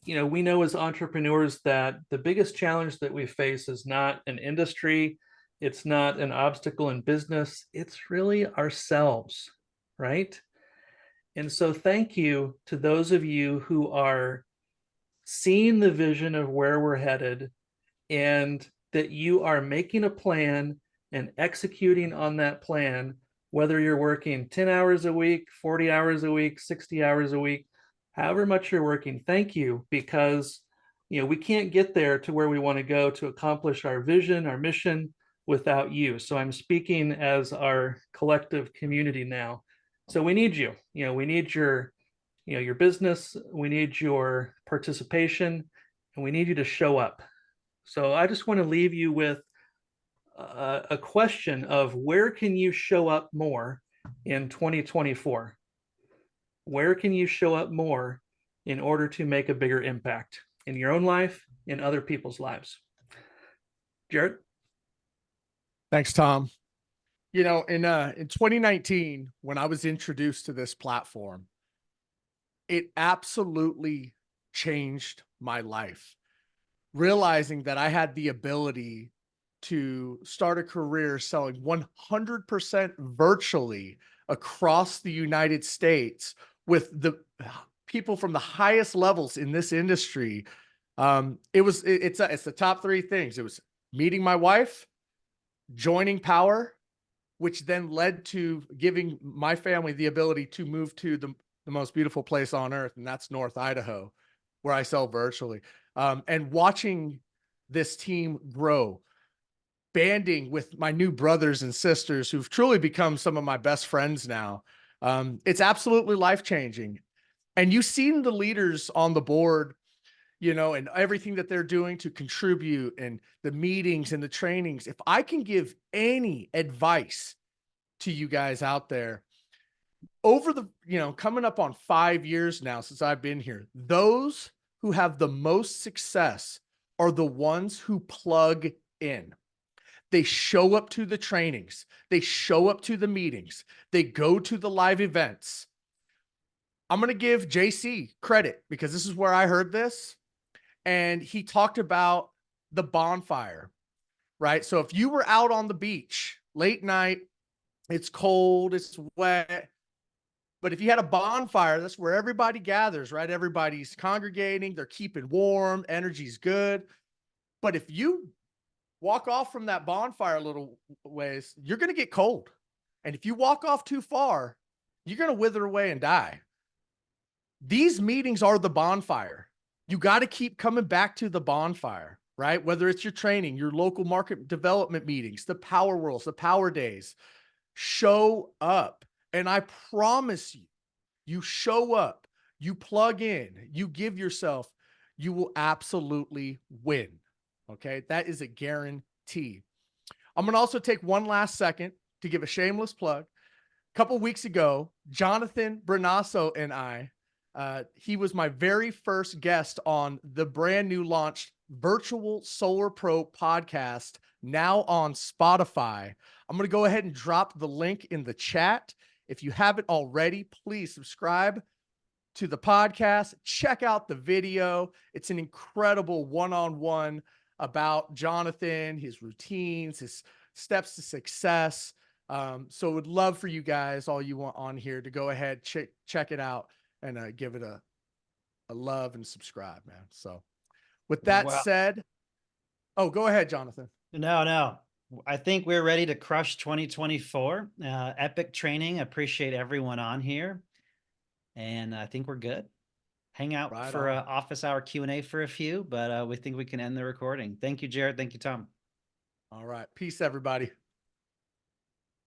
[SPEAKER 2] we know as entrepreneurs that the biggest challenge that we face is not an industry, it's not an obstacle in business, it's really ourselves, right? And so thank you to those of you who are seeing the vision of where we're headed, and that you are making a plan and executing on that plan, whether you're working 10 hours a week, 40 hours a week, 60 hours a week, however much you're working. Thank you, because we can't get there to where we want to go to accomplish our vision, our mission, without you. So I'm speaking as our collective community now. So we need you. We need your business, we need your participation, and we need you to show up. So I just want to leave you with a question of where can you show up more in 2024? Where can you show up more in order to make a bigger impact in your own life, in other people's lives? Jarrett?
[SPEAKER 1] Thanks, Tom. In 2019, when I was introduced to this platform, it absolutely changed my life. Realizing that I had the ability to start a career selling 100% virtually across the United States with the people from the highest levels in this industry. It's the top three things. It was meeting my wife, joining Power, which then led to giving my family the ability to move to the most beautiful place on earth, and that's North Idaho, where I sell virtually. And watching this team grow, banding with my new brothers and sisters who've truly become some of my best friends now. It's absolutely life-changing. And you've seen the leaders on the board, and everything that they're doing to contribute, and the meetings and the trainings. If I can give any advice to you guys out there, over the, coming up on 5 years now since I've been here, those who have the most success are the ones who plug in. They show up to the trainings. They show up to the meetings. They go to the live events. I'm going to give JC credit because this is where I heard this. And he talked about the bonfire, right? So if you were out on the beach late night, it's cold, it's wet, but if you had a bonfire, that's where everybody gathers, right? Everybody's congregating, they're keeping warm, energy's good. But if you walk off from that bonfire a little ways, you're going to get cold. And if you walk off too far, you're going to wither away and die. These meetings are the bonfire. You got to keep coming back to the bonfire, right? Whether it's your training, your local market development meetings, the power worlds, the power days, show up. And I promise you, you show up, you plug in, you give yourself, you will absolutely win. Okay. That is a guarantee. I'm going to also take one last second to give a shameless plug. A couple weeks ago, Jonathan Bernasso and I, he was my very first guest on the brand new launched Virtual Solar Pro podcast, now on Spotify. I'm going to go ahead and drop the link in the chat. If you haven't already, please subscribe to the podcast. Check out the video. It's an incredible one-on-one about Jonathan, his routines, his steps to success. So would love for you guys, all you want on here, to go ahead, check it out and give it a love and subscribe, man. So with that said, go ahead, Jonathan.
[SPEAKER 3] No. I think we're ready to crush 2024. Epic training. Appreciate everyone on here. And I think we're good. Hang out
[SPEAKER 1] Right
[SPEAKER 3] for
[SPEAKER 1] on.
[SPEAKER 3] an office hour Q&A for a few, but we think we can end the recording. Thank you, Jarrett. Thank you, Tom.
[SPEAKER 1] All right. Peace, everybody.